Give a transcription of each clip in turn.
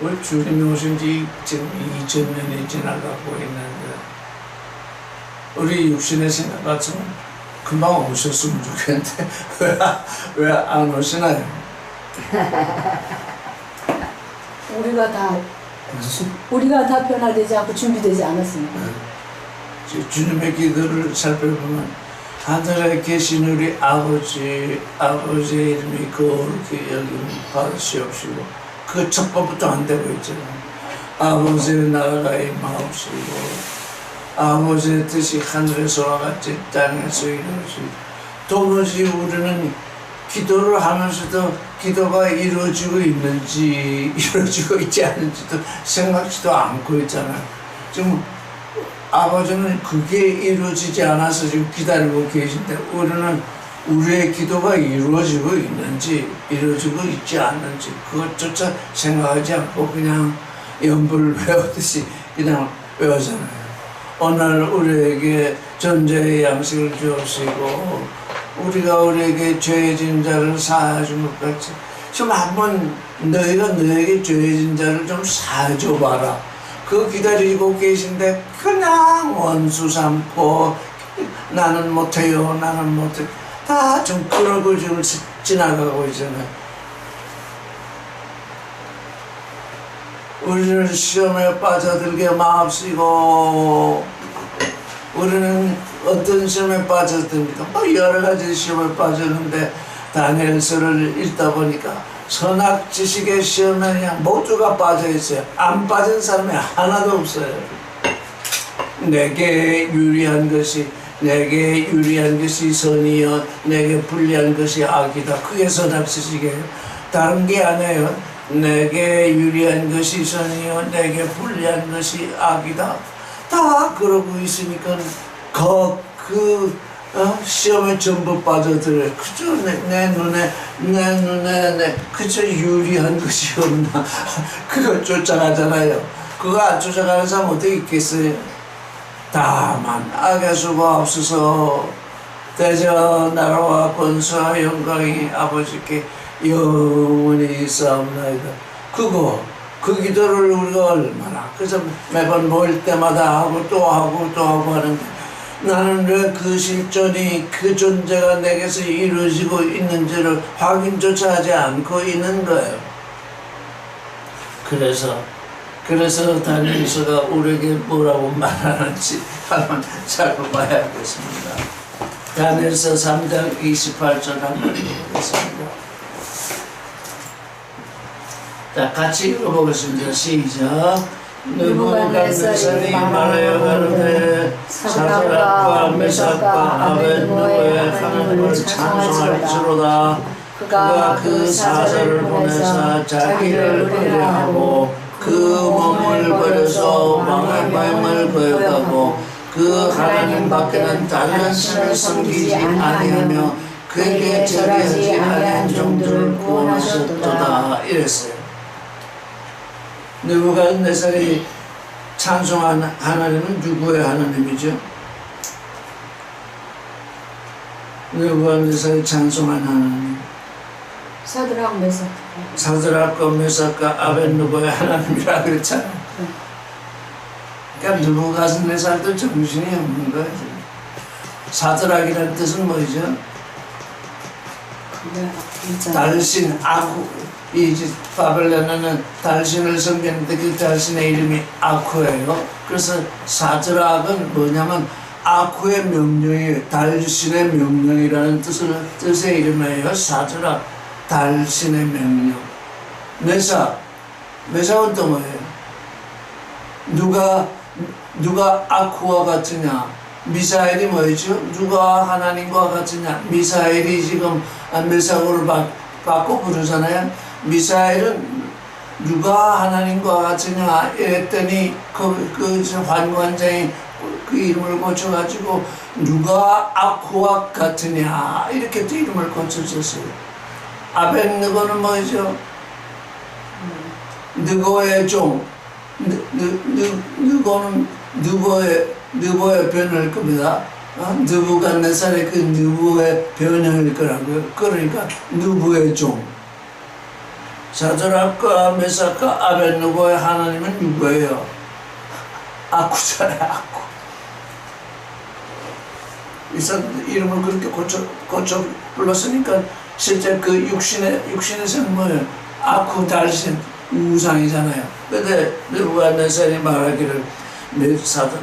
우리 주님이 오신 지 지금 2000년이 지나가고 있는데 우리 육신의 생각 같으면 금방 오셨으면 좋겠는데 왜 안 오시나요? 우리가 다 변화되지 않고 준비되지 않았습니다. 주님의 기도를 살펴보면 하늘에 계신 우리 아버지의 이름이 거룩히 여김 받으시옵시고 그 첫 번부터 안 되고 있잖아요. 아버지의 나라가 임하옵시고 아버지의 뜻이 하늘에서와 같이 땅에서 이루어지고 도무지 우리는 기도를 하면서도 기도가 이루어지고 있는지 이루어지고 있지 않은지도 생각지도 않고 있잖아요. 지금 아버지는 그게 이루어지지 않아서 지금 기다리고 계신데 우리는 우리의 기도가 이루어지고 있는지 이루어지고 있지 않는지 그것조차 생각하지 않고 그냥 연불을 외우듯이 그냥 외우잖아요. 오늘 우리에게 존재의 양식을 주옵시고 우리가 우리에게 죄진 자를 사하여 준 것 같이 좀 한번 너희가 너에게 죄진 자를 좀 사줘 봐라. 그 기다리고 계신데 그냥 원수 삼고 나는 못해요 나는 못해 다 좀 그러고 지금 지나가고 있잖아요. 우리를 시험에 빠져들게 마옵시고 우리는 어떤 시험에 빠졌습니까? 여러 가지 시험에 빠졌는데 다니엘서를 읽다 보니까 선악 지식의 시험에 그냥 모두가 빠져있어요. 안 빠진 사람이 하나도 없어요. 내게 유리한 것이 선이요 내게 불리한 것이 악이다. 그게 선악 지식이에요. 다른 게 아니에요. 내게 유리한 것이 선이요 내게 불리한 것이 악이다. 다 그러고 있으니까 시험에 전부 빠져들어요. 그저 내 눈에 그저 유리한 것이 없나 그거 쫓아가잖아요. 그거 안 쫓아가는 사람 어떻게 있겠어요? 다만 악의 수가 없어서 대저 나라와 권수와 영광이 아버지께 영원히 있사옵나이다. 그 기도를 우리가 얼마나 그래서 매번 모일 때마다 하고 또 하고 하는데 나는 왜 그 실존이 그 존재가 내게서 이루어지고 있는지를 확인조차 하지 않고 있는 거예요. 그래서 다니엘서가 우리에게 뭐라고 말하는지 한번 살펴봐야겠습니다. 다니엘서 3장 28절 한번 읽어보겠습니다. 자, 같이 읽어보겠습니다. 시작. 느부갓네살이 말하여 가로되 사드락과 메삭과 아벳느고의 하나님을 찬송할지로다. 그가 그 사자를 보내사 자기를 의뢰하고 그 몸을 버려서 왕의 마음을 거역하고 그 하나님 밖에는 다른 신을 섬기지 아니하며 그에게 절하지 아니한 종들을 구원하셨도다. 이랬어요. 느부갓네살이 찬송한 하나님은 누구의 하나님이죠? 느부갓네살이 찬송한 하나님 사드락과 메삭과 아벳느고의 하나님이라 그랬잖아요. 그러니까 느부갓네살도 정신이 없는 거예요. 사드락이라는 뜻은 뭐죠? 달신, 이 바벨론에는 달신을 섬기는데 그 달신의 이름이 아쿠예요. 그래서 사드락은 뭐냐면 아쿠의 명령이에요. 달신의 명령이라는 뜻의 이름이에요. 사드락, 달신의 명령. 메삭은 또 뭐예요? 누가 아쿠와 같으냐? 미사엘이 뭐였죠? 누가 하나님과 같으냐? 미사엘이 지금 메삭으로 바꿔 부르잖아요. 미사엘은 누가 하나님과 같으냐 이랬더니 그 환관장이 그 이름을 고쳐가지고 누가 아쿠와 같으냐 이렇게 또 이름을 고쳐줬어요. 아벳느고는 뭐죠? 느고의 종. 느고는 느보의 변을 겁니다. 느부갓네살의 그 느부의 변형일 거라고요. 그러니까 느부의 종. 사드락과 메삭과 아벳느고의 하나님은 누구예요? 아쿠잖아요. 아쿠. 이 사람들 이름을 그렇게 고쳐 불렀으니까 실제 그 육신에서는 뭐예요? 아쿠 달신 우상이잖아요. 근데 느부갓네살이 말하기를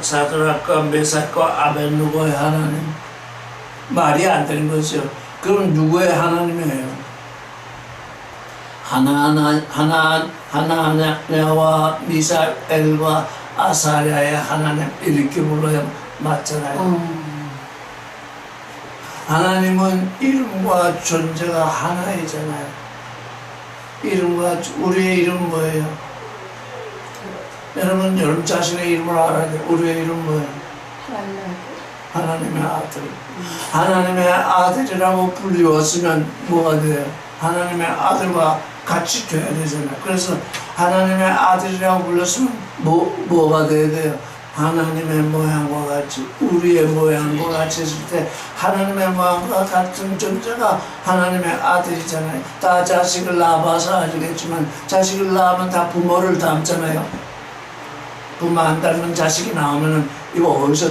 사드락과 메삭과 아벳느고의 하나님, 말이 안 되는 거죠. 그럼 누구의 하나님이에요? 하나냐와 미사엘과 아사랴의 하나님, 이렇게 불러야 맞잖아요. 하나님은 이름과 존재가 하나이잖아요. 우리의 이름 뭐예요? 여러분 자신의 이름을 알아야 돼요. 우리의 이름 뭐예요? 하나님의 아들. 하나님의 아들이라고 불리웠으면 뭐가 돼요? 하나님의 아들과 같이 돼야 되잖아요. 그래서 하나님의 아들이라고 불렀으면 뭐가 돼야 돼요? 하나님의 모양과 같이, 우리의 모양과 같이 했을 때 하나님의 모양과 같은 존재가 하나님의 아들이잖아요. 다 자식을 낳아봐서 알겠지만 자식을 낳으면 다 부모를 닮잖아요. 부모 안 닮은 자식이 나오면은 이거 어디서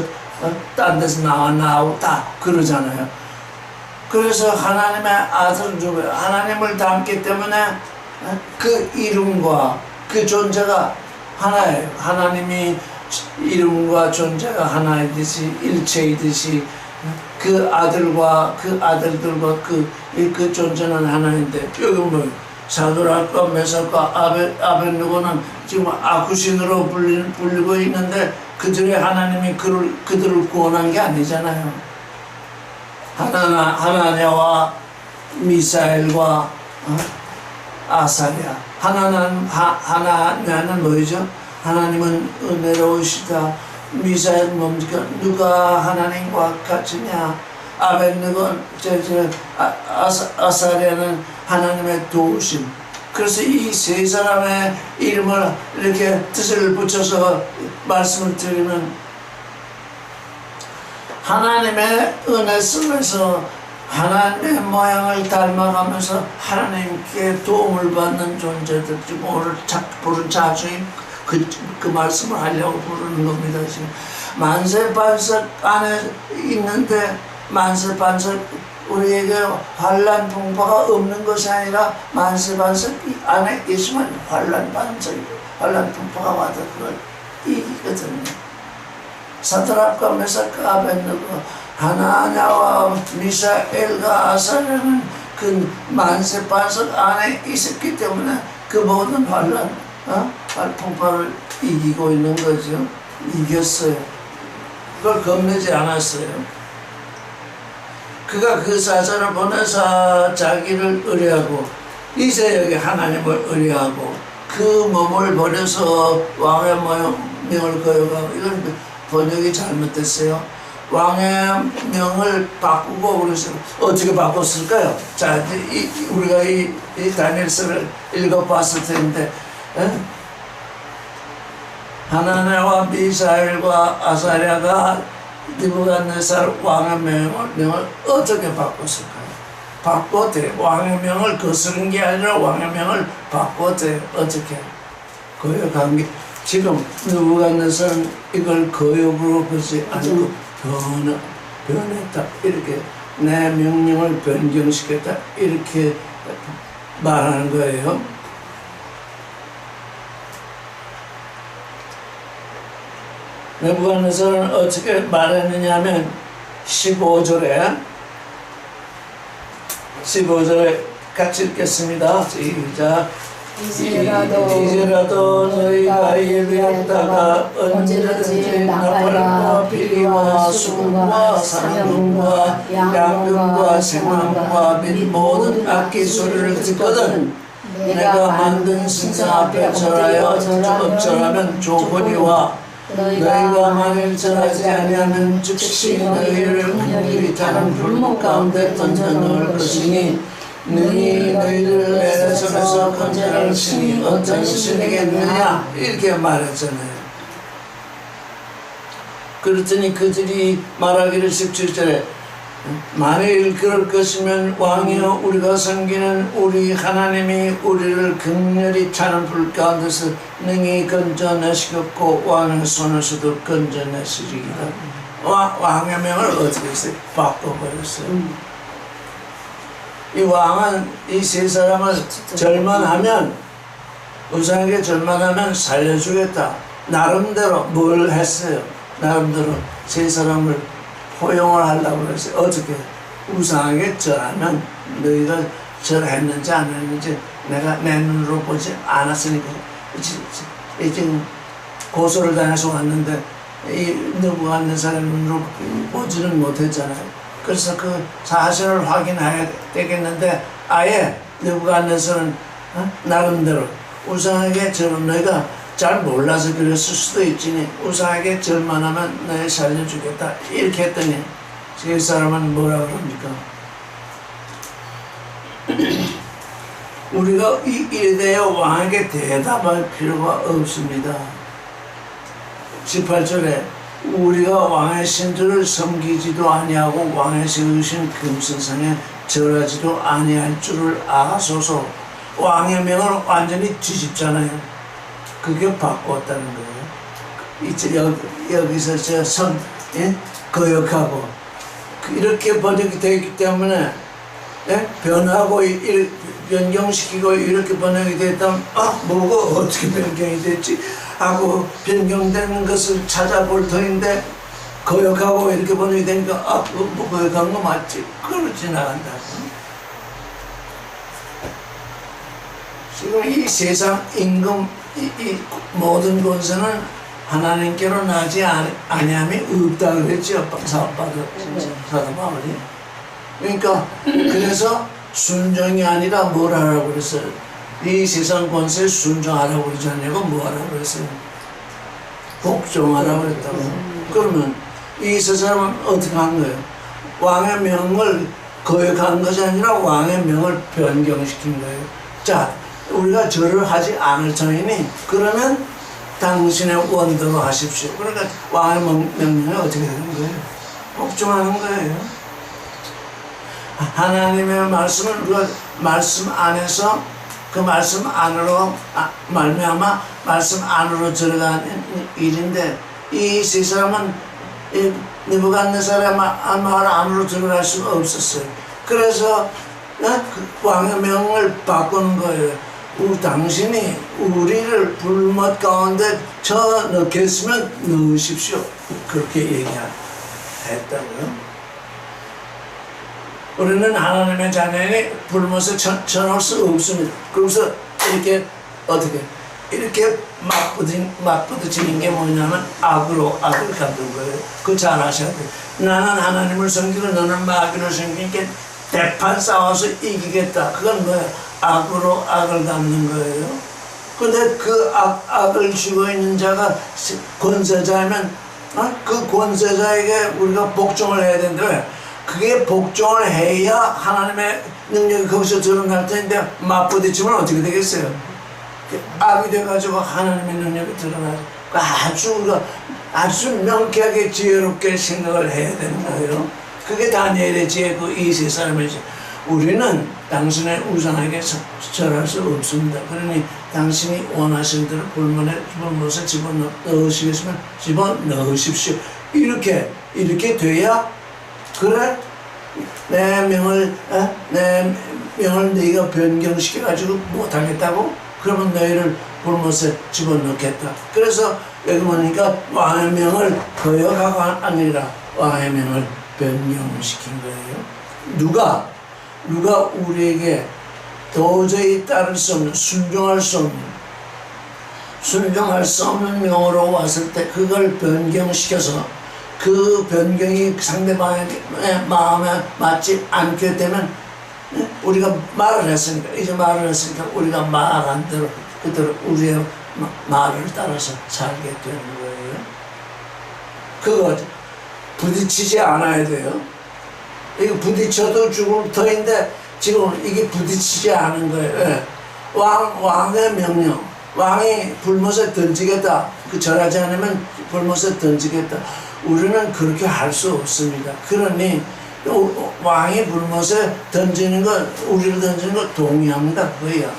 딴 데서 나왔다 그러잖아요. 그래서 하나님의 아들은 누구예요? 하나님을 닮기 때문에 그 이름과 그 존재가 하나예요. 하나님이 이름과 존재가 하나이듯이 일체이듯이 그 아들과 그 아들들과 그 존재는 하나인데, 여기 뭐 사드락과 메삭과 아벳느고는 지금 아쿠신으로 불리고 있는데 그들의 하나님이 그들을 구원한 게 아니잖아요. 하나냐와 미사엘과 아사랴. 하나냐는 뭐죠? 하나님은 은혜로우시다. 미사엘은 뭡니까? 누가 하나님과 같으냐? 아벳느고는 아사랴는 하나님의 도우심. 그래서 이 세 사람의 이름을 이렇게 뜻을 붙여서 말씀을 드리면, 하나님의 은혜 속에서 하나님의 모양을 닮아가면서 하나님께 도움을 받는 존재들, 지금 오늘 부른 자주인 그 말씀을 하려고 부르는 겁니다. 지금 만세반석 안에 있는데, 만세반석 우리에게 환란 풍파가 없는 것이 아니라 만세반석 안에 있으면 환란 풍파가 와도 그걸 이기거든요. 사드락과 메삭과 아벳느고, 하나냐와 미사엘과 아사랴는 그 만세반석 안에 있었기 때문에 그 모든 환란 풍파를 이기고 있는 거죠. 이겼어요. 그걸 겁내지 않았어요. 그가 그 사자를 보내서 자기를 의뢰하고, 이제 여기 하나님을 의뢰하고 그 몸을 버려서 왕의 명을 거역하고, 이건 번역이 잘못됐어요. 왕의 명을 바꾸고, 그래서 어떻게 바꿨을까요? 자, 우리가 이 다니엘서를 읽어봤을 텐데, 하나냐와 미사엘과 아사랴가 느부갓네살 왕의 명을 어떻게 바꿨을까요? 바꿨대. 왕의 명을 거스른 게 아니라 왕의 명을 바꿨대. 어떻게? 거역한 게. 지금 느부갓네살은 이걸 거역으로 보지 않고 변했다. 이렇게 내 명령을 변경시켰다. 이렇게 말하는 거예요. 느부갓네살은 어떻게 말했느냐 하면 15절에 같이 읽겠습니다. 시작. 이제라도 너희가 예비했다가 언제든지 나팔과 피리와 수금과 상금과 양금과 생황과 및 모든 악기 소리를 듣거든 내가 만든 신상 앞에 절하면 좋으니와 너희가 만일 절하지 아니하면 즉시 너희를 긍휼히 타는 불목 가운데 던져 넣을 것이니 능히 너희를 내 손에서 건져낼 신이 어떤 신이겠느냐, 이렇게 말했잖아요. 그랬더니 그들이 말하기를 17절에 만일 그럴 것이면 왕이여 우리가 섬기는 우리 하나님이 우리를 극렬히 타는 불 가운데서 능히 건져내시겠고 왕의 손에서도 건져내시리이다. 왕의 명을 어떻게 했어요? 바꿔버렸어요. 이 왕은 이 세 사람을 절만하면 우상에게 절만하면 살려주겠다. 나름대로 뭘 했어요? 나름대로 세 사람을 포용을 하려고 그랬어요. 어떻게? 우상에게 절하면 너희가 절했는지 안 했는지 내가 내 눈으로 보지 않았으니까 지금 고소를 당해서 왔는데 이 느부갓네살 눈으로 보지는 못했잖아요. 그래서 그 사실을 확인해야 되겠는데 아예 느부갓네살은 나름대로 우상에게 절은 너희가 잘 몰라서 그랬을 수도 있지니 우상에게 절만하면 너희 살려주겠다 이렇게 했더니 세 사람은 뭐라 그럽니까? 우리가 이에 대해 왕에게 대답할 필요가 없습니다. 18절에 우리가 왕의 신들을 섬기지도 아니하고 왕의 세우신 금신상에 절하지도 아니할 줄을 아소서. 왕의 명을 완전히 뒤집잖아요. 그게 바꿨다는 거예요. 이제 여기서 저 예? 거역하고 이렇게 번역이 되어 있기 때문에 예? 변하고 변경시키고 이렇게 번역이 됐다면 뭐가 어떻게 변경이 됐지 하고 변경되는 것을 찾아볼 터인데 거역하고 이렇게 번역이 되니까 뭐 거역한 거 맞지? 그걸로 지나간다고. 지금 이 세상 임금 이 모든 권세는 하나님께로 나지 아니함이 없다 그랬죠. 사도 바울이. 그러니까 그래서 순종이 아니라 뭘 하라고 그랬어요? 이 세상 권세에 순종하라고 그러지 않냐고 뭐 하라고 그랬어요? 복종하라고 그랬다고. 그러면 이 세 사람은 어떻게 한 거예요? 왕의 명을 거역한 것이 아니라 왕의 명을 변경시킨 거예요. 자, 우리가 절을 하지 않을 터이니 그러면 당신의 원대로 하십시오. 그러니까 왕의 명령이 어떻게 되는 거예요? 복종하는 거예요. 하나님의 말씀을 우리가 말씀 안에서 그 말씀 안으로 말미암아 말씀 안으로 들어가는 일인데 이 세 사람은 느부갓네살의 말 안으로 들어갈 수가 없었어요. 그래서 왕의 명을 바꾸는 거예요. 당신이 우리를 불못 가운데 쳐 넣겠으면 넣으십시오. 그렇게 얘기했다고요. 우리는 하나님의 자녀니 불못에 쳐넣을 수 없습니다. 그래서 이렇게 어떻게 이렇게 맞부딪히는 게 뭐냐면 악으로 악을 갖는 거예요. 그거 잘 아셔야 돼요. 나는 하나님을 섬기고 너는 마귀를 섬기니까 대판 싸워서 이기겠다. 그건 뭐야? 악으로 악을 갚는 거예요. 근데 그 악을 쥐고 있는 자가 권세자면 그 권세자에게 우리가 복종을 해야 되는데 왜? 그게 복종을 해야 하나님의 능력이 거기서 드러날 텐데 맞부딪히면 어떻게 되겠어요? 악이 돼가지고 하나님의 능력이 드러나죠. 아주 명쾌하게 지혜롭게 생각을 해야 되는 거예요. 그게 다니엘의 지혜고 이 세 사람이죠. 우리는 당신의 우상에게 절할 수 없습니다. 그러니 당신이 원하시는 대로 불못에 집어넣으시겠으면 집어넣으십시오. 이렇게 돼야 그래 내 명을 너희가 변경시켜가지고 못하겠다고? 그러면 너희를 불못에 집어넣겠다. 그래서 여기 보니까 왕의 명을 거역하가 아니라 왕의 명을 변경시킨 거예요. 누가 우리에게 도저히 따를 수 없는 순종할 수 없는 명으로 왔을 때 그걸 변경시켜서 그 변경이 상대방의 마음에 맞지 않게 되면 우리가 말을 했으니까 우리가 말한 대로 그대로 우리의 말을 따라서 살게 되는 거예요. 그거 부딪히지 않아야 돼요. 이거 부딪혀도 죽을 터인데 지금 이게 부딪히지 않은 거예요. 왕의 명령, 왕이 불못에 던지겠다. 그 절하지 않으면 불못에 던지겠다. 우리는 그렇게 할 수 없습니다. 그러니 왕이 불못에 던지는 거, 우리를 던지는 거 동의합니다. 그거야.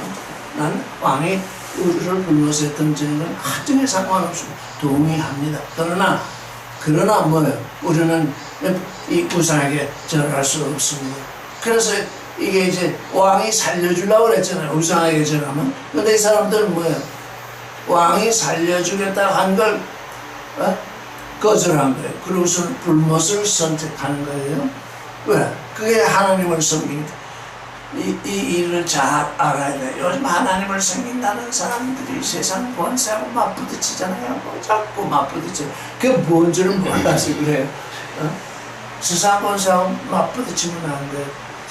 난 왕이 우리를 불못에 던지는 건 하등에 상관없습니다. 동의합니다. 그러나 뭐예요? 우리는 이 우상에게 절할 수 없습니다. 그래서 이게 이제 왕이 살려주려고 그랬잖아요. 우상에게 절하면. 근데 이 사람들은 뭐예요? 왕이 살려주겠다고 한 걸 거절한 거예요. 그러고서 불못을 선택하는 거예요. 왜? 그게 하나님을 섬깁니다. 이 일을 잘 알아야 돼요. 요즘 하나님을 섬긴다는 사람들이 세상 권세하고 맞부딪히잖아요. 뭐 자꾸 맞부딪혀. 그게 뭔 줄은 몰라서 그래요. 세상 권세하고 맞부딪히면 안 돼요.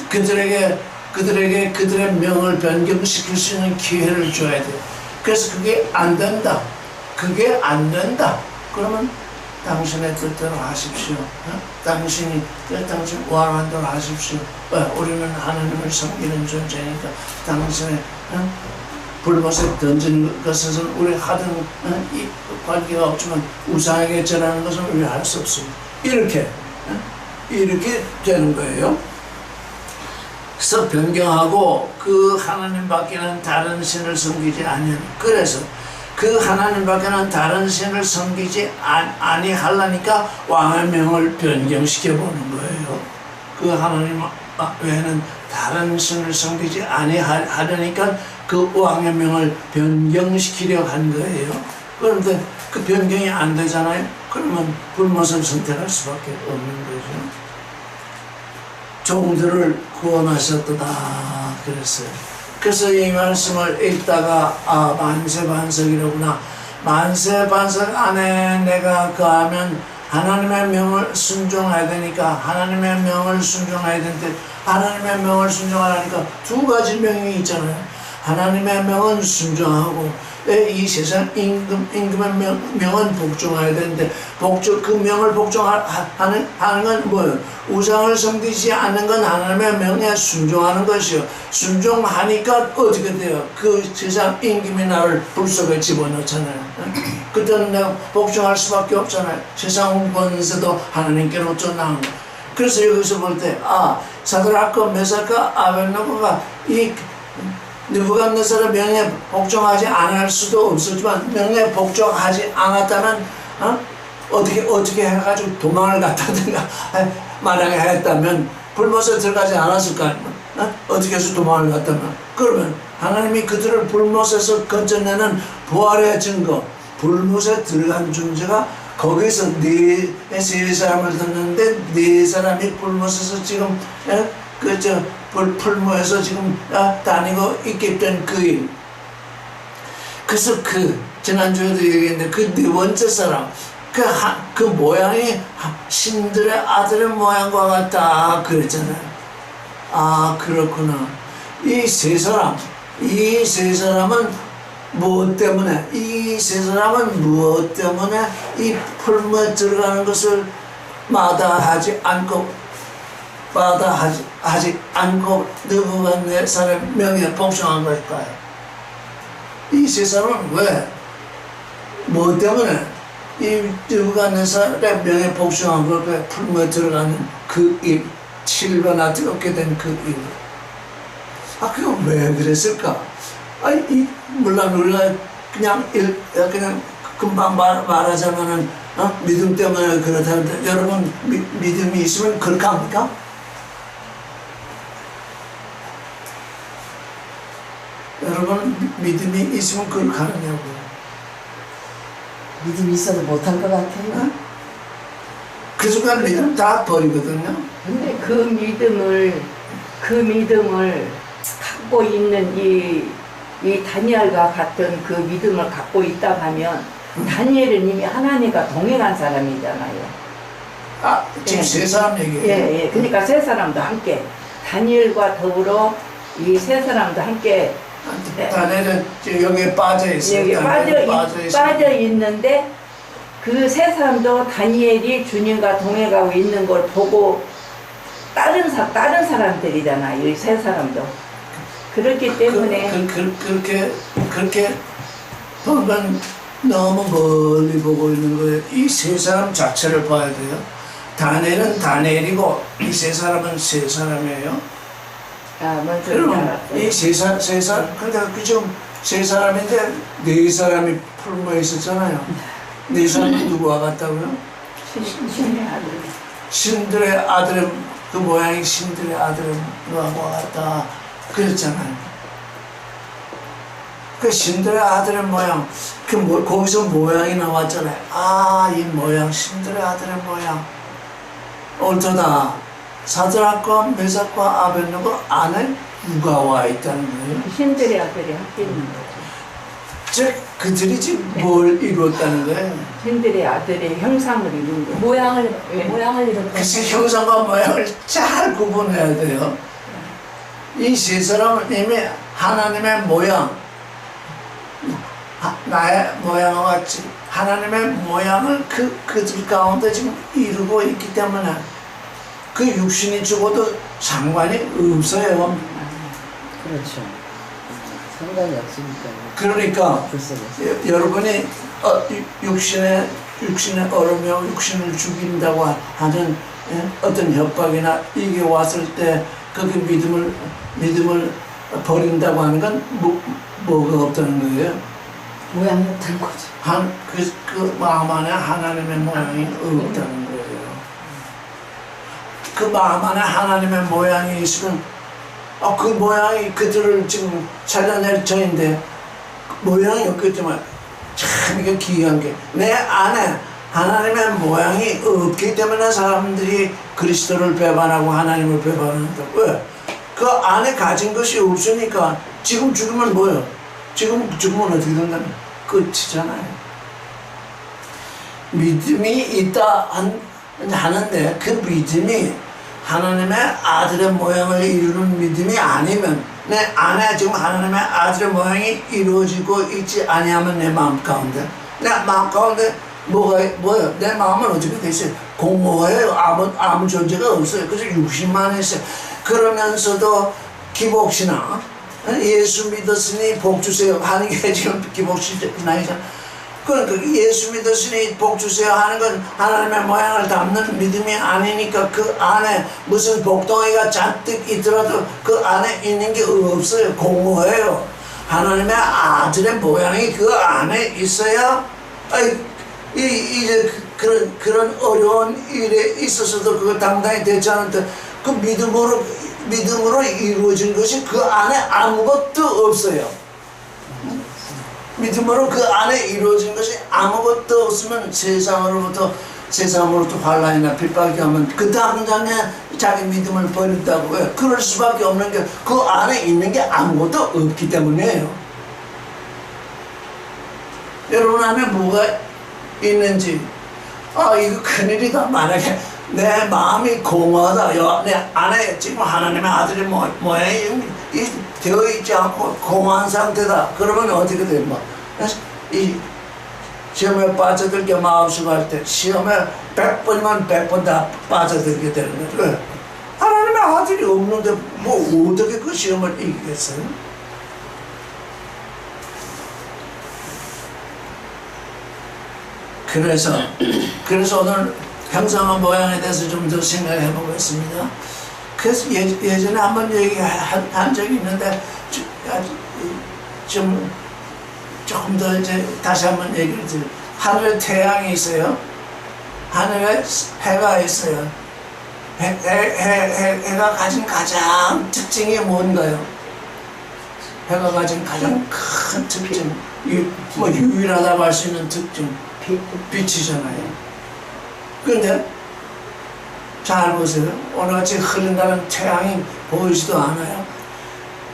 그들에게 그들의 명을 변경시킬 수 있는 기회를 줘야 돼요. 그래서 그게 안 된다. 그러면 당신의 뜻대로 하십시오. 당신 원하는 대로 하십시오. 우리는 하나님을 섬기는 존재니까 당신의 불못에 던지는 것은 우리 하든 이 관계가 없지만 우상에게 절하는 것은 우리 할 수 없습니다. 이렇게 되는 거예요. 그래서 변경하고 그 하나님밖에는 다른 신을 섬기지 아니하는. 그래서 그 하나님밖에는 다른 신을 섬기지 아니하려니까 왕의 명을 변경시켜 보는 거예요. 그 하나님 외에는 다른 신을 섬기지 아니하려니까 그 왕의 명을 변경시키려고 한 거예요. 그런데 그 변경이 안 되잖아요. 그러면 불못을 선택할 수밖에 없는 거죠. 종들을 구원하셨도다 그랬어요. 그래서 이 말씀을 읽다가 만세반석이로구나. 만세반석 안에 내가 거하면 하나님의 명을 순종해야 되니까 하나님의 명을 순종해야 되는데 하나님의 명을 순종하라니까 두 가지 명이 있잖아요. 하나님의 명은 순종하고 이 세상 임금의 명은 복종해야 되는데 그 명을 복종하는 건 뭐예요? 우상을 섬기지 않는 건 하나님의 명에 순종하는 것이요. 순종하니까 어떻게 돼요? 그 세상 임금이 나를 불 속에 집어넣잖아요. 그때는 내가 복종할 수밖에 없잖아요. 세상 권세도 하나님께로 쫓나온 거. 그래서 여기서 볼 때 사드락과 메삭과 아벳네고가 이 느부갓네살의 명에 복종하지 않을 수도 없었지만 명에 복종하지 않았다면 어떻게 해가지고 도망을 갔다든가 만약에 했다면 불못에 들어가지 않았을 거 아니에요. 어떻게 해서 도망을 갔다면 그러면 하나님이 그들을 불못에서 건져내는 부활의 증거 불못에 들어간 존재가 거기서 세 사람을 듣는데 네 사람이 불못에서 지금 풀무에서 지금 다니고 있게 된 그 일. 그래서 지난주에도 얘기했는데 그 네 번째 사람 그 모양이 신들의 아들의 모양과 같다 그랬잖아요. 그렇구나. 이 세 사람은 무엇 때문에 이 풀무에 들어가는 것을 마다하지 않고 느부갓네살의 명예 복종한 걸까요? 이 세 사람은 왜? 뭐 때문에 이 느부갓네살의 명예 복종한 걸까요? 풀무에 들어가는 그 일, 7배나 뜨겁게 된 그 일. 그건 왜 그랬을까? 물론 우리가 그냥 금방 말하자면은 믿음 때문에 그렇다는데 여러분 믿음이 있으면 그렇게 합니까? 여러분 믿음이 있으면 그걸 가느냐고요. 믿음이 있어도 못할 것 같아요. 그 순간 믿음 다 버리거든요. 근데 그 믿음을 갖고 있는 이 다니엘과 같은 그 믿음을 갖고 있다 하면 다니엘은 이미 하나님과 동행한 사람이잖아요. 지금 세 사람 얘기예요. 예. 그러니까 세 사람도 함께 다니엘과 더불어 이 세 사람도 함께 다니엘은 여기에 빠져 있어요. 여기 빠져 있는데 그 세 사람도 다니엘이 주님과 동행하고 있는 걸 보고 다른 사람들이잖아요. 이 세 사람도 그렇기 때문에 그렇게 보면 너무 멀리 보고 있는 거예요. 이 세 사람 자체를 봐야 돼요. 다니엘은 다니엘이고 이 세 사람은 세 사람이에요. 아, 먼저 그러면 이 세 사람 그러니까 그 지금 세 사람인데 네 사람이 풀모에 있었잖아요. 네 사람은 누구와 같다고요? 신의 아들. 신들의 아들의 그 모양이 신들의 아들의 누구와 같다 그랬잖아요. 그 신들의 아들의 모양, 거기서 모양이 나왔잖아요. 아, 이 모양, 신들의 아들의 모양. 어쩌다 사드락과 메삭과 아벳느고 안에 누가 와 있다는 거예요. 신들의 아들이 함께 있는 거죠. 즉, 그들이 지금 뭘 이루었다는 거예요. 신들의 아들의 형상을 이룬 거예요. 모양을 이렇게. 그래서 형상과 모양을 잘 구분해야 돼요. 이 세 사람은 이미 하나님의 모양, 나의 모양과 같이 하나님의 모양을 그들 가운데 지금 이루고 있기 때문에 그 육신이 죽어도 상관이 없어요. 그렇죠. 상관이 없으니까. 그러니까 글쎄. 여러분이 육신에 얼으며 육신을 죽인다고 하는 어떤 협박이나 이게 왔을 때 거기 믿음을 버린다고 하는 건 뭐가 없다는 거예요. 모양이 없다는 거죠. 그 마음 안에 하나님의 모양이 없다는 거예요. 그 마음 안에 하나님의 모양이 있으면 그 모양이 그들을 지금 살려낼 터인데 모양이 없기 때문에 참 이게 귀한 게 내 안에 하나님의 모양이 없기 때문에 사람들이 그리스도를 배반하고 하나님을 배반한다. 왜? 그 안에 가진 것이 없으니까 지금 죽으면 뭐예요? 지금 죽으면 어떻게 된다면 끝이잖아요. 믿음이 있다 하는데 그 믿음이 하나님의 아들의 모양을 이루는 믿음이 아니면 내 안에 지금 하나님의 아들의 모양이 이루어지고 있지 아니하면 내 마음 가운데 뭐예요? 내 마음은 어떻게 돼 있어요? 공허해요. 아무 존재가 없어요. 그래서 육신만 있어요. 그러면서도 기복신앙 예수 믿었으니 복 주세요 하는 게 지금 기복신앙이잖아. 그러니까 예수 믿었으니 복 주세요 하는 건 하나님의 모양을 담는 믿음이 아니니까 그 안에 무슨 복덩이가 잔뜩 있더라도 그 안에 있는 게 없어요. 공허해요. 하나님의 아들의 모양이 그 안에 있어야 이제 그런 어려운 일에 있어서도 그걸 당당히 대처하는데 그 믿음으로 이루어진 것이 그 안에 아무것도 없어요. 믿음으로 그 안에 이루어진 것이 아무것도 없으면 세상으로부터 환란이나 핍박이 오면 그 당장에 자기 믿음을 버린다고 해요. 그럴 수밖에 없는 게 그 안에 있는 게 아무것도 없기 때문이에요. 여러분 안에 뭐가 있는지 이거 큰일이다. 만약에 내 마음이 공허하다. 내 안에 지금 하나님의 아들의 모양이 되어 있지 않고 공허한 상태다. 그러면 어떻게 돼? 이 시험에 빠져들게 마음속할 때 시험에 100번이면 100번 다 빠져들게 되는 거죠. 왜? 하나님의 아들이 없는데 뭐 어떻게 그 시험을 이기겠어요? 그래서 오늘 형상과 모양에 대해서 좀 더 생각해 보겠습니다. 그래서 예전에 한번 얘기한 적이 있는데 조금 더 이제 다시 한번 얘기를 드릴게요. 하늘에 태양이 있어요. 하늘에 해가 있어요. 해가 가진 가장 특징이 뭔가요? 해가 가진 가장 큰 특징, 유일하다고 할 수 있는 특징, 빛이잖아요. 그런데 잘 보세요. 오늘같이 흐른다는 태양이 보이지도 않아요.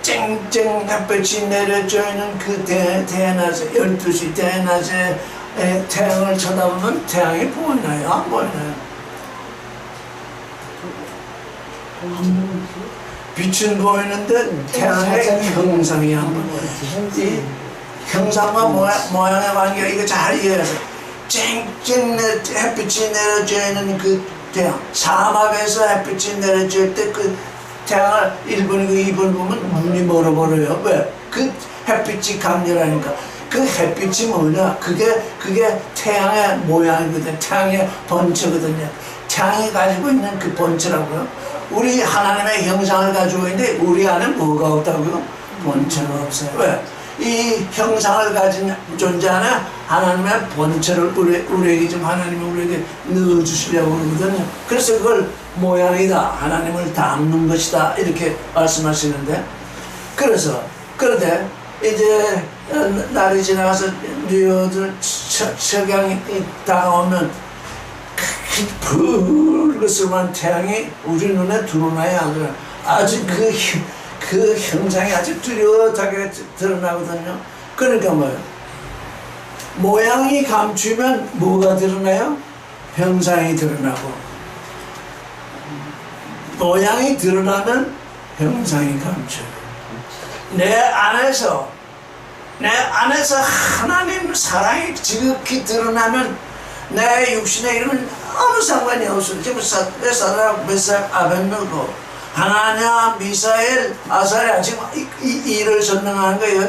쨍쨍 햇볕이 내려져 있는 그 대낮에 12시 대낮에 태양을 쳐다보면 태양이 보이나요? 안 보이나요? 빛은 보이는데 태양의 형상이 안 보여요. 이 형상과 모양의 관계가 이거 잘 이해해서 쨍쨍 햇빛이 내려져 있는 그 태양, 사막에서 햇빛이 내려질 때 그 태양을 1분이고 2분 보면 눈이 멀어버려요. 왜? 그 햇빛이 강렬하니까. 그 햇빛이 뭐냐? 그게 태양의 모양이거든요. 태양의 번처거든요. 태양이 가지고 있는 그 본체라고요. 우리 하나님의 형상을 가지고 있는데 우리 안에 뭐가 없다고요? 본체가 없어요. 왜? 이 형상을 가진 존재 안에 하나님의 본체를 우리에게 좀 하나님이 우리에게 넣어주시려고 그러거든요. 그래서 그걸 모양이다, 하나님을 담는 것이다 이렇게 말씀하시는데, 그런데 이제 날이 지나가서 뉴욕을 석양이 다가오면 붉은스름한 태양이 우리 눈에 들어오나요? 안 들어오나요? 아주 그 형상이 아주 뚜렷하게 드러나거든요. 그러니까 뭐예요? 모양이 감추면 뭐가 드러나요? 형상이 드러나고, 모양이 드러나면 형상이 감춰요. 내 안에서 하나님 사랑이 지극히 드러나면 내 육신의 이름은 아무 상관이 없어요. 지금 사드락, 메삭, 아벳느고, 하나냐, 미사엘, 아사랴, 지금 이 일을 설명하는 거예요.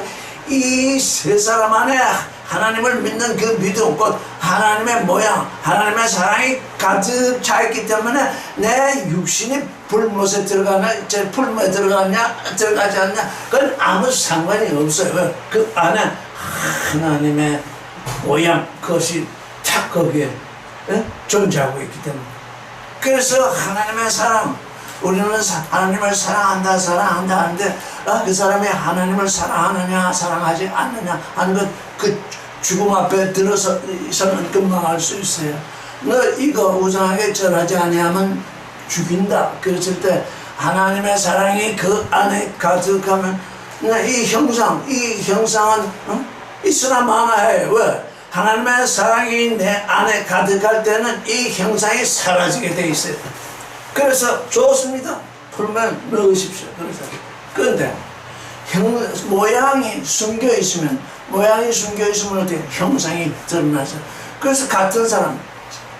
이 세 사람 안에 하나님을 믿는 그 믿음, 곧 하나님의 모양, 하나님의 사랑이 가득 차 있기 때문에 내 육신이 불못에 들어가냐, 불못에 들어가지 않냐, 그건 아무 상관이 없어요. 그 안에 하나님의 모양, 그것이 탁 거기에 존재하고 있기 때문에. 그래서 하나님의 사랑, 우리는 하나님을 사랑한다 하는데, 그 사람이 하나님을 사랑하느냐 사랑하지 않느냐 하는 것, 그 죽음 앞에 들어서는 금방 알 수 있어요. 너 이거 우상하게 절하지 아니하면 죽인다. 그랬을 때 하나님의 사랑이 그 안에 가득하면 이 형상은 있으나 마나해요. 왜? 하나님의 사랑이 내 안에 가득할 때는 이 형상이 사라지게 돼 있어요. 그래서 좋습니다. 풀면 넣으십시오. 그런데 모양이 숨겨 있으면 어떻게 형상이 드러나죠. 그래서 같은 사람,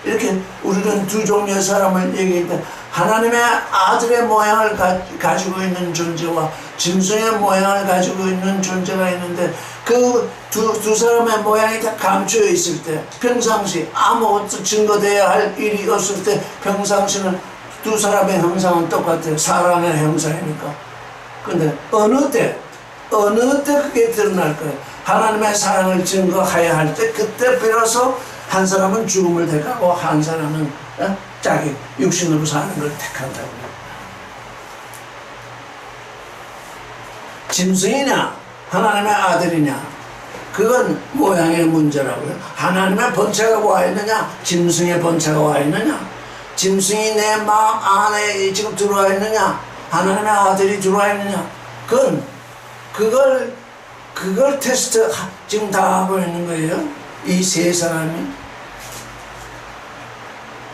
이렇게 우리는 두 종류의 사람을 얘기할 때 하나님의 아들의 모양을 가지고 있는 존재와 짐승의 모양을 가지고 있는 존재가 있는데, 그 두 사람의 모양이 다 감춰 있을 때, 평상시 아무것도 증거되어야 할 일이 없을 때, 평상시는 두 사람의 형상은 똑같아요. 사람의 형상이니까. 근데 어느 때 그게 드러날 거예요. 하나님의 사랑을 증거하여야 할 때, 그때 비로소 한 사람은 죽음을 택하고 한 사람은 자기 육신으로 사는 걸 택한다고요. 짐승이냐 하나님의 아들이냐, 그건 모양의 문제라고요. 하나님의 본체가 와 있느냐, 짐승의 본체가 와 있느냐, 짐승이 내 마음 안에 지금 들어와 있느냐, 하나님의 아들이 들어와 있느냐, 그걸 테스트 지금 다 하고 있는 거예요. 이 세 사람이.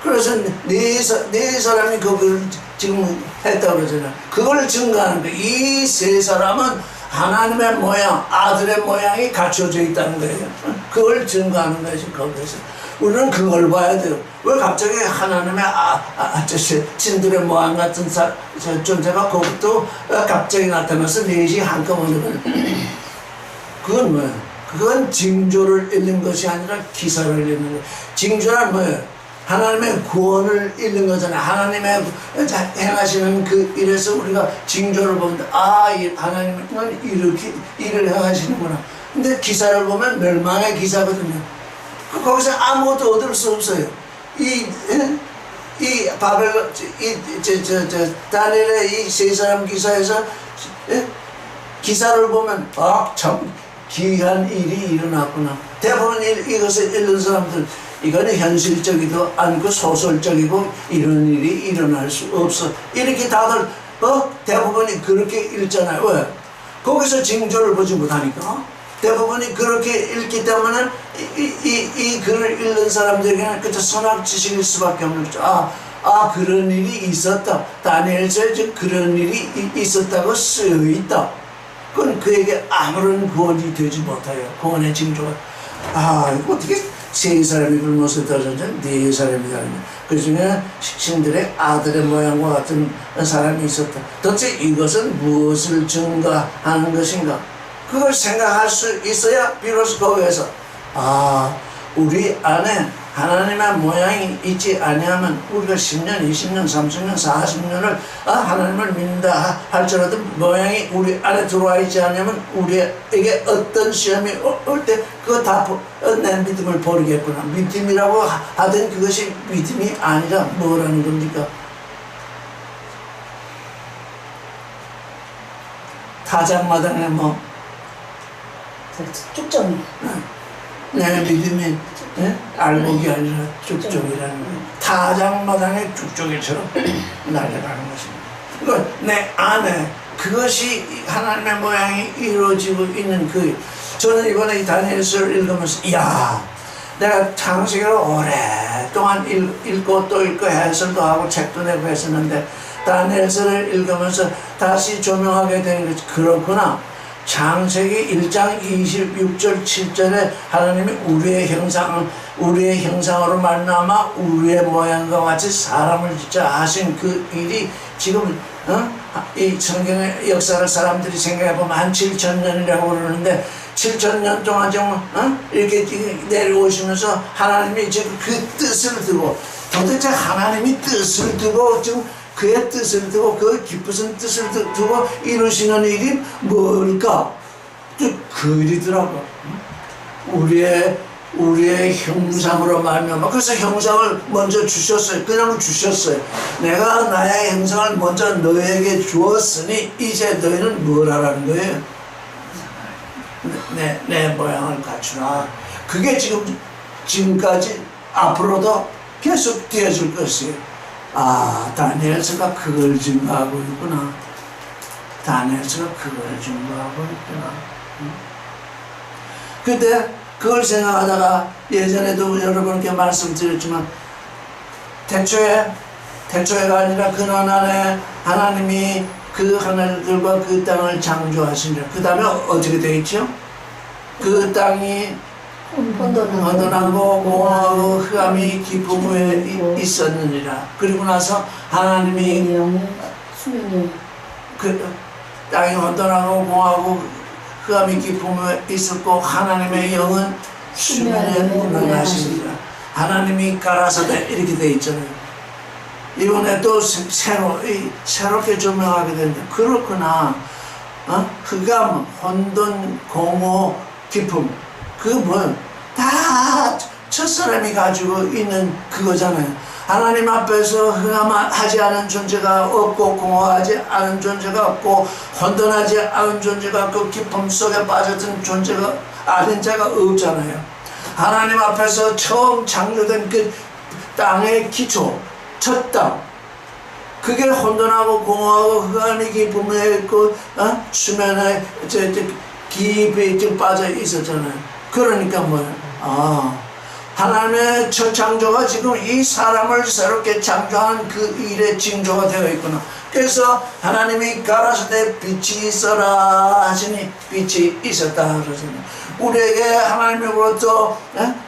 그래서 네 사람이 그걸 지금 했다고 그러잖아요. 그걸 증거하는 거예요. 이 세 사람은 하나님의 모양, 아들의 모양이 갖춰져 있다는 거예요. 그걸 증거하는 거예요. 거기서. 우리는 그걸 봐야 돼요. 왜 갑자기 하나님의 신들의 모양 같은 존재가 그것도 갑자기 나타나서 넷이 한꺼번에. 그건 뭐예요? 그건 징조를 읽는 것이 아니라 기사를 읽는 거예요. 징조란 뭐예요? 하나님의 구원을 읽는 거잖아요. 하나님의 행하시는 그 일에서 우리가 징조를 보는데, 하나님은 이렇게 일을 행하시는구나. 근데 기사를 보면 멸망의 기사거든요. 거기서 아무것도 얻을 수 없어요. 다니엘의 이 세 사람 기사에서 기사를 보면 참 귀한 일이 일어났구나. 대부분 이것을 읽는 사람들, 이거는 현실적이도 않고 소설적이고 이런 일이 일어날 수 없어. 이렇게 다들 대부분이 그렇게 읽잖아요. 왜? 거기서 징조를 보지 못하니까. 대부분이 그렇게 읽기 때문에 이 글을 읽는 사람들에게는 그저 선악 지식일 수밖에 없는 거죠. 그런 일이 있었다. 다니엘서에 그런 일이 있었다고 쓰여있다. 그건 그에게 아무런 구원이 되지 못해요. 구원의 징조가. 이거 어떻게 세 사람이 불못에 떨어졌냐? 네 사람이 다르냐? 그 중에 신들의 아들의 모양과 같은 사람이 있었다. 도대체 이것은 무엇을 증거하는 것인가? 그걸 생각할 수 있어야 비로소 거기에서 우리 안에 하나님의 모양이 있지 아니하면 우리가 10년, 20년, 30년, 40년을 하나님을 믿는다 할지라도 모양이 우리 안에 들어와 있지 않으면 우리에게 어떤 시험이 올 때 그거 다 내 믿음을 버리겠구나. 믿음이라고 하던 그것이 믿음이 아니라 뭐라는 겁니까? 타작마당에 뭐 쭉정이. 내 믿음이 알곡이 아니라 쭉정이라는 거예요. 타작마당의 쭉정이처럼 날아가는 것입니다. 그러니까 내 안에 그것이 하나님의 모양이 이루어지고 있는 저는 이번에 이 다니엘서를 읽으면서 이야, 내가 창세기를 오랫동안 읽고 또 읽고 해설도 하고 책도 내고 했었는데 다니엘서를 읽으면서 다시 조명하게 되는 것이 그렇구나. 창세기 1장 26절 7절에 하나님이 우리의 형상으로 말미암아 우리의 모양과 같이 사람을 짓자 하신 그 일이 지금 이 성경의 역사를 사람들이 생각해보면 한 7,000년이라고 그러는데 7,000년 동안 정말 이렇게 내려오시면서 하나님이 지금 그 뜻을 두고 도대체 하나님이 뜻을 두고 지금 그의 뜻을 두고 그 깊으신 뜻을 두고 이루시는 일이 뭘까? 그 일이더라고. 우리의 형상으로 말미암아. 그래서 형상을 먼저 주셨어요. 그냥 주셨어요. 내가 나의 형상을 먼저 너에게 주었으니 이제 너희는 뭘 하라는 거예요? 내 모양을 갖추라. 그게 지금까지 앞으로도 계속 되어줄 것이에요. 다니엘서가 그걸 증거하고 있구나. 다니엘서가 그걸 증거하고 있구나. 근데 그걸 생각하다가 예전에도 여러분께 말씀드렸지만 태초에가 아니라 근원안에 하나님이 그 하늘들과 그 땅을 창조하시니라. 그 다음에 어떻게 되어 있죠? 그 땅이 혼돈하고 공허하고 흑암이 깊은 후에 있었느니라. 그리고 나서 하나님이 수명이 그 땅이 혼돈하고 공허하고 흑암이 깊은 후에 있었고 하나님의 영은 수면에 운행하십니다. 하나님이 가라사대 이렇게 돼 있잖아요. 이번에 또 새롭게 조명하게 되는데 그렇구나. 흑암, 혼돈, 공허, 깊음 그거 뭐예요? 다 첫사람이 가지고 있는 그거잖아요. 하나님 앞에서 흑암하지 않은 존재가 없고 공허하지 않은 존재가 없고 혼돈하지 않은 존재가 없고 깊음 속에 빠졌던 존재가 아닌 자가 없잖아요. 하나님 앞에서 처음 창조된 그 땅의 기초, 첫 땅 그게 혼돈하고 공허하고 흑암이 깊음에 있고 수면에 깊이 빠져 있었잖아요. 그러니까 뭐예요? 하나님의 첫 창조가 지금 이 사람을 새롭게 창조한 그 일의 징조가 되어 있구나. 그래서 하나님이 가라사대 빛이 있어라 하시니 빛이 있었다 그러잖아요. 우리에게 하나님으로부터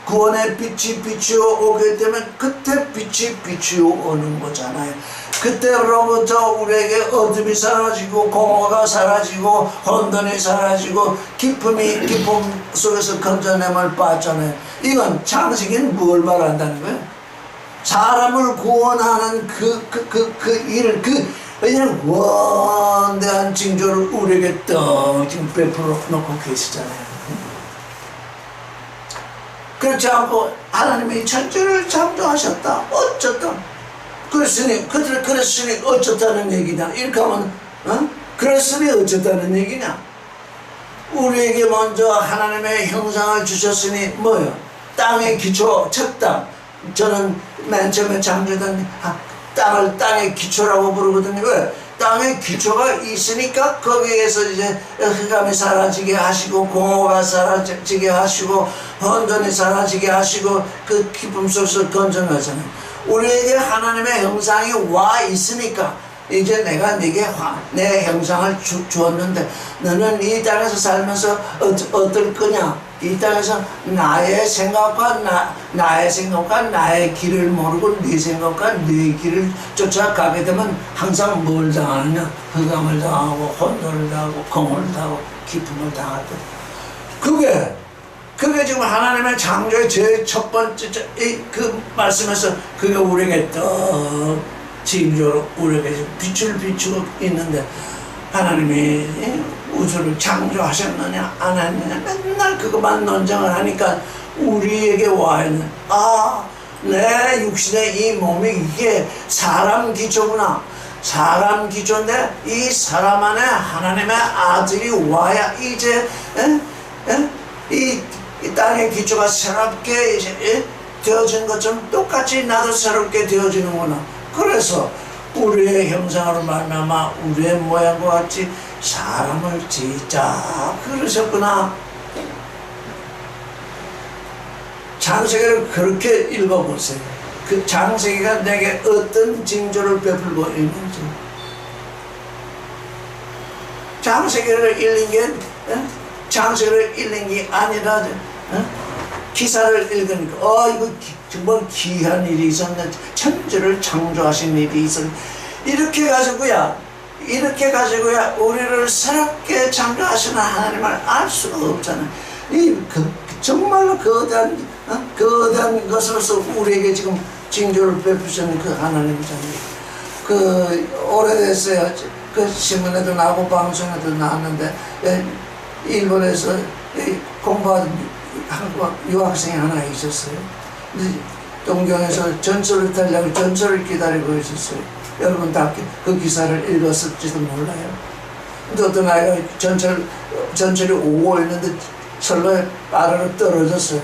구원의 빛이 비추어 오게 되면 그때 빛이 비추어 오는 거잖아요. 그때로부터 우리에게 어둠이 사라지고 공허가 사라지고 혼돈이 사라지고 기쁨 속에서 건져냄을 봤잖아요. 이건 창세기는 뭘 말한다는 거예요? 사람을 구원하는 그 일을 그냥 원대한 징조를 우리에게 떡 지금 베풀어 놓고 계시잖아요. 그렇지 않고 하나님이 천지를 창조하셨다. 어쩌다. 그랬으니 어쩌다는 얘기냐. 이렇게 하면 그랬으니 어쩌다는 얘기냐. 우리에게 먼저 하나님의 형상을 주셨으니 뭐예요? 땅의 기초, 첫 땅. 저는 맨 처음에 창조된 땅을 땅의 기초라고 부르거든요. 왜? 땅의 기초가 있으니까 거기에서 이제 흑암이 사라지게 하시고 공허가 사라지게 하시고 혼돈이 사라지게 하시고 그 기쁨 속에서 건져내잖아요. 우리에게 하나님의 형상이 와 있으니까 이제 내가 네게 내 형상을 주었는데 너는 이 땅에서 살면서 어떨 거냐? 이 땅에서 나의 생각과 나의 길을 모르고 네 생각과 네 길을 쫓아가게 되면 항상 뭘 당하느냐? 흑암을 당하고 혼돈을 당하고 공허를 당하고 기쁨을 당하거든. 그게 지금 하나님의 창조의 제일 첫 번째 그 말씀에서 그게 우리에게 떡 징조로 우리에게 지금 빛을 비추고 있는데 하나님이 우주를 창조하셨느냐 안 했느냐 맨날 그것만 논쟁을 하니까 우리에게 와 있는 내 육신의 이 몸이 이게 사람 기초구나. 사람 기초인데 이 사람 안에 하나님의 아들이 와야 이제 이 땅의 기초가 새롭게 이제 되어진 것처럼 똑같이 나도 새롭게 되어지는구나. 그래서 우리의 형상으로 말미암아 우리의 모양과 같이 사람을 짓자 그러셨구나. 창세기를 그렇게 읽어보세요. 그 창세기가 내게 어떤 징조를 베풀고 있는지. 창세기를 읽는 게 창세기를 읽는 게 아니라 기사를 읽으니까 이거 정말 귀한 일이 있었네. 천지를 창조하신 일이 있었네. 이렇게 가지고야 우리를 새롭게 창조하시는 하나님을 알 수가 없잖아요. 정말로 거대한 것으로서 우리에게 지금 징조를 베푸시는 그 하나님이잖아요. 오래됐어요. 그 신문에도 나오고 방송에도 나왔는데 일본에서 공부하던 한국 유학생이 하나 있었어요. 동경에서 전철을 타려고 전철을 기다리고 있었어요. 여러분 다 그 기사를 읽었을지도 몰라요. 근데 어떤 아이가 전철이 오고 있는데 철로에 아래로 떨어졌어요.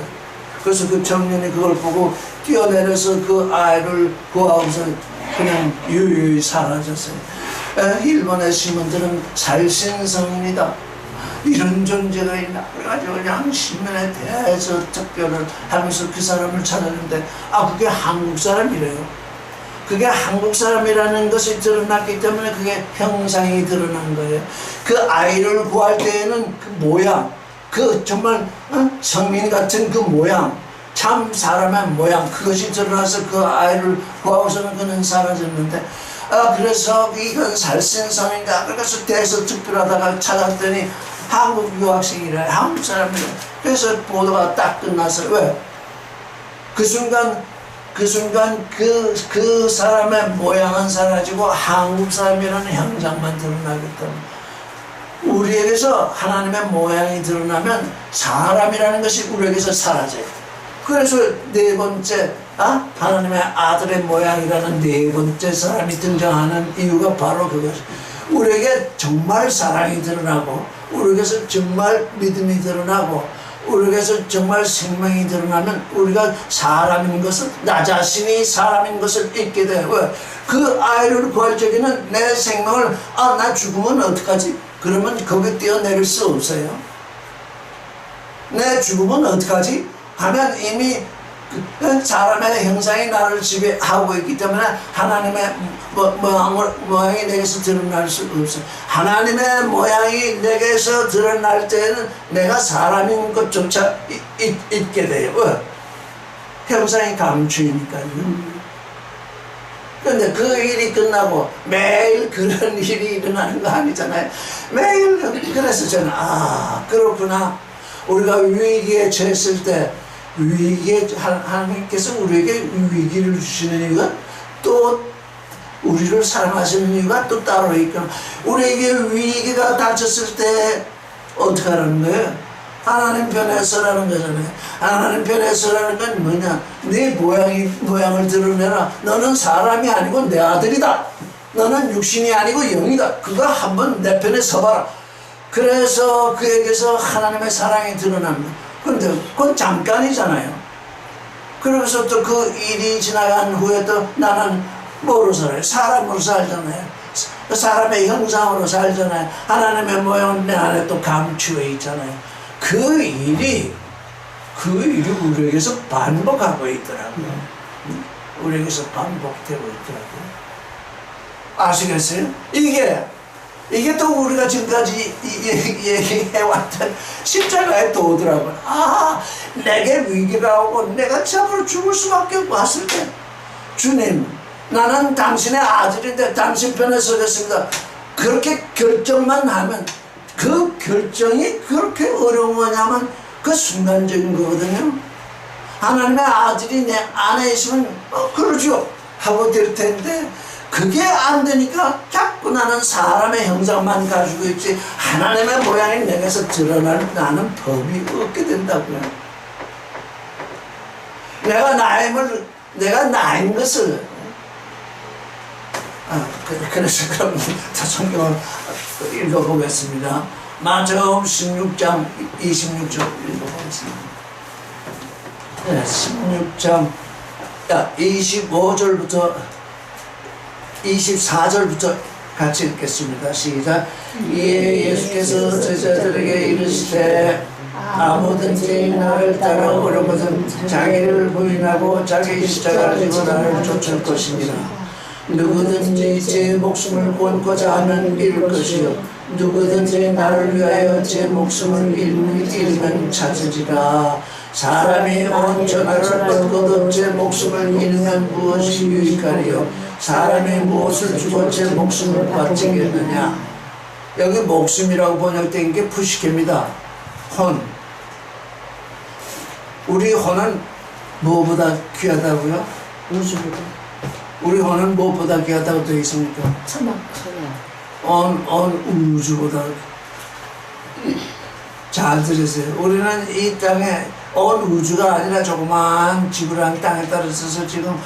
그래서 그 청년이 그걸 보고 뛰어내려서 그 아이를 구하고서 그냥 유유히 사라졌어요. 일본의 신문들은 살신성인이다. 이런 존재가 있나? 그래가지고 그냥 신문에 대해서 특별을 하면서 그 사람을 찾았는데 그게 한국 사람이래요. 그게 한국 사람이라는 것이 드러났기 때문에 그게 형상이 드러난 거예요. 그 아이를 구할 때에는 그 모양, 그 정말 성민 같은 그 모양, 참 사람의 모양, 그것이 드러나서 그 아이를 구하고서는 그는 사라졌는데 그래서 이건 살신성인가? 그래서 대해서 특별하다가 찾았더니 한국 유학생이래, 한국 사람이래. 그래서 보도가 딱 끝났어. 왜? 그 순간 그 사람의 모양은 사라지고 한국 사람이라는 형상만 드러나기 때문에 우리에게서 하나님의 모양이 드러나면 사람이라는 것이 우리에게서 사라져요. 그래서 네 번째 하나님의 아들의 모양이라는 네 번째 사람이 등장하는 이유가 바로 그것이에요. 우리에게 정말 사랑이 드러나고 우리에게서 정말 믿음이 드러나고 우리에게서 정말 생명이 드러나면 우리가 사람인 것을, 나 자신이 사람인 것을 잊게 돼요. 왜? 그 아이를 구할 적에는 내 생명을 나 죽으면 어떡하지? 그러면 거기 뛰어내릴 수 없어요. 내 죽으면 어떡하지? 하면 이미 사람의 형상이 나를 지배하고 있기 때문에 하나님의 모양이 내게서 드러날 수 없어요. 하나님의 모양이 내게서 드러날 때에는 내가 사람인 것조차 잊게 돼요. 왜? 형상이 감추니까요. 그런데 그 일이 끝나고 매일 그런 일이 일어나는 거 아니잖아요. 매일 그래서 저는 그렇구나. 우리가 위기에 처했을 때 위기에 하나님께서 우리에게 위기를 주시는 이유가 또 우리를 사랑하시는 이유가 또 따로 있구나. 우리에게 위기가 닥쳤을 때 어떻게 하는 거예요? 하나님 편에 서라는 거잖아요. 하나님 편에 서라는 건 뭐냐? 네 모양을 드러내라. 너는 사람이 아니고 내 아들이다. 너는 육신이 아니고 영이다. 그거 한번 내 편에 서봐라. 그래서 그에게서 하나님의 사랑이 드러납니다. 그런데 그건 잠깐이잖아요. 그러면서 또 그 일이 지나간 후에 또 나는 뭐로 살아요? 사람으로 살잖아요. 사람의 형상으로 살잖아요. 하나님의 모양은 내 안에 또 감추어 있잖아요. 그 일이 우리에게서 반복하고 있더라고요. 우리에게서 반복되고 있더라고요. 아시겠어요? 이게 또 우리가 지금까지 얘기해왔던 십자가의 도더라고요. 내게 위기가 오고 내가 참으로 죽을 수밖에 없을 때 주님, 나는 당신의 아들인데 당신 편에 서겠습니다. 그렇게 결정만 하면 그 결정이 그렇게 어려운 거냐면 그 순간적인 거거든요. 하나님의 아들이 내 안에 있으면 그러죠 하고 될 텐데 그게 안 되니까 자꾸 나는 사람의 형상만 가지고 있지 하나님의 모양이 내게서 드러나는 법이 없게 된다고요. 내가 나인 것을 그래서 그럼 자 성경을 읽어보겠습니다. 마태복음 16장 26절 읽어보겠습니다. 네, 16장 25절부터 24절부터 같이 읽겠습니다. 시작. 이에 예수께서 제자들에게 이르시되 아무든지 나를 따라오려거든 자기를 부인하고 자기 십자가를 지고 나를 쫓을 것이니라. 누구든지 제 목숨을 구원코자 하면 잃을 것이요 누구든지 나를 위하여 제 목숨을 잃으면 찾으리라. 사람이 온 전하를 얻고도 제 목숨을 잃으면 무엇이 유익하리요 사람이 무엇을 주고 제 목숨을 바치겠느냐. 여기 목숨이라고 번역된 게 푸시케입니다. 혼. 우리 혼은 무엇보다 귀하다고요? 우주보다. 우리 혼은 무엇보다 귀하다고 되어 있습니까? 천만. 온 우주보다. 잘 들으세요. 우리는 이 땅에 온 우주가 아니라 조그만 지구랑 땅에 떨어져서 지금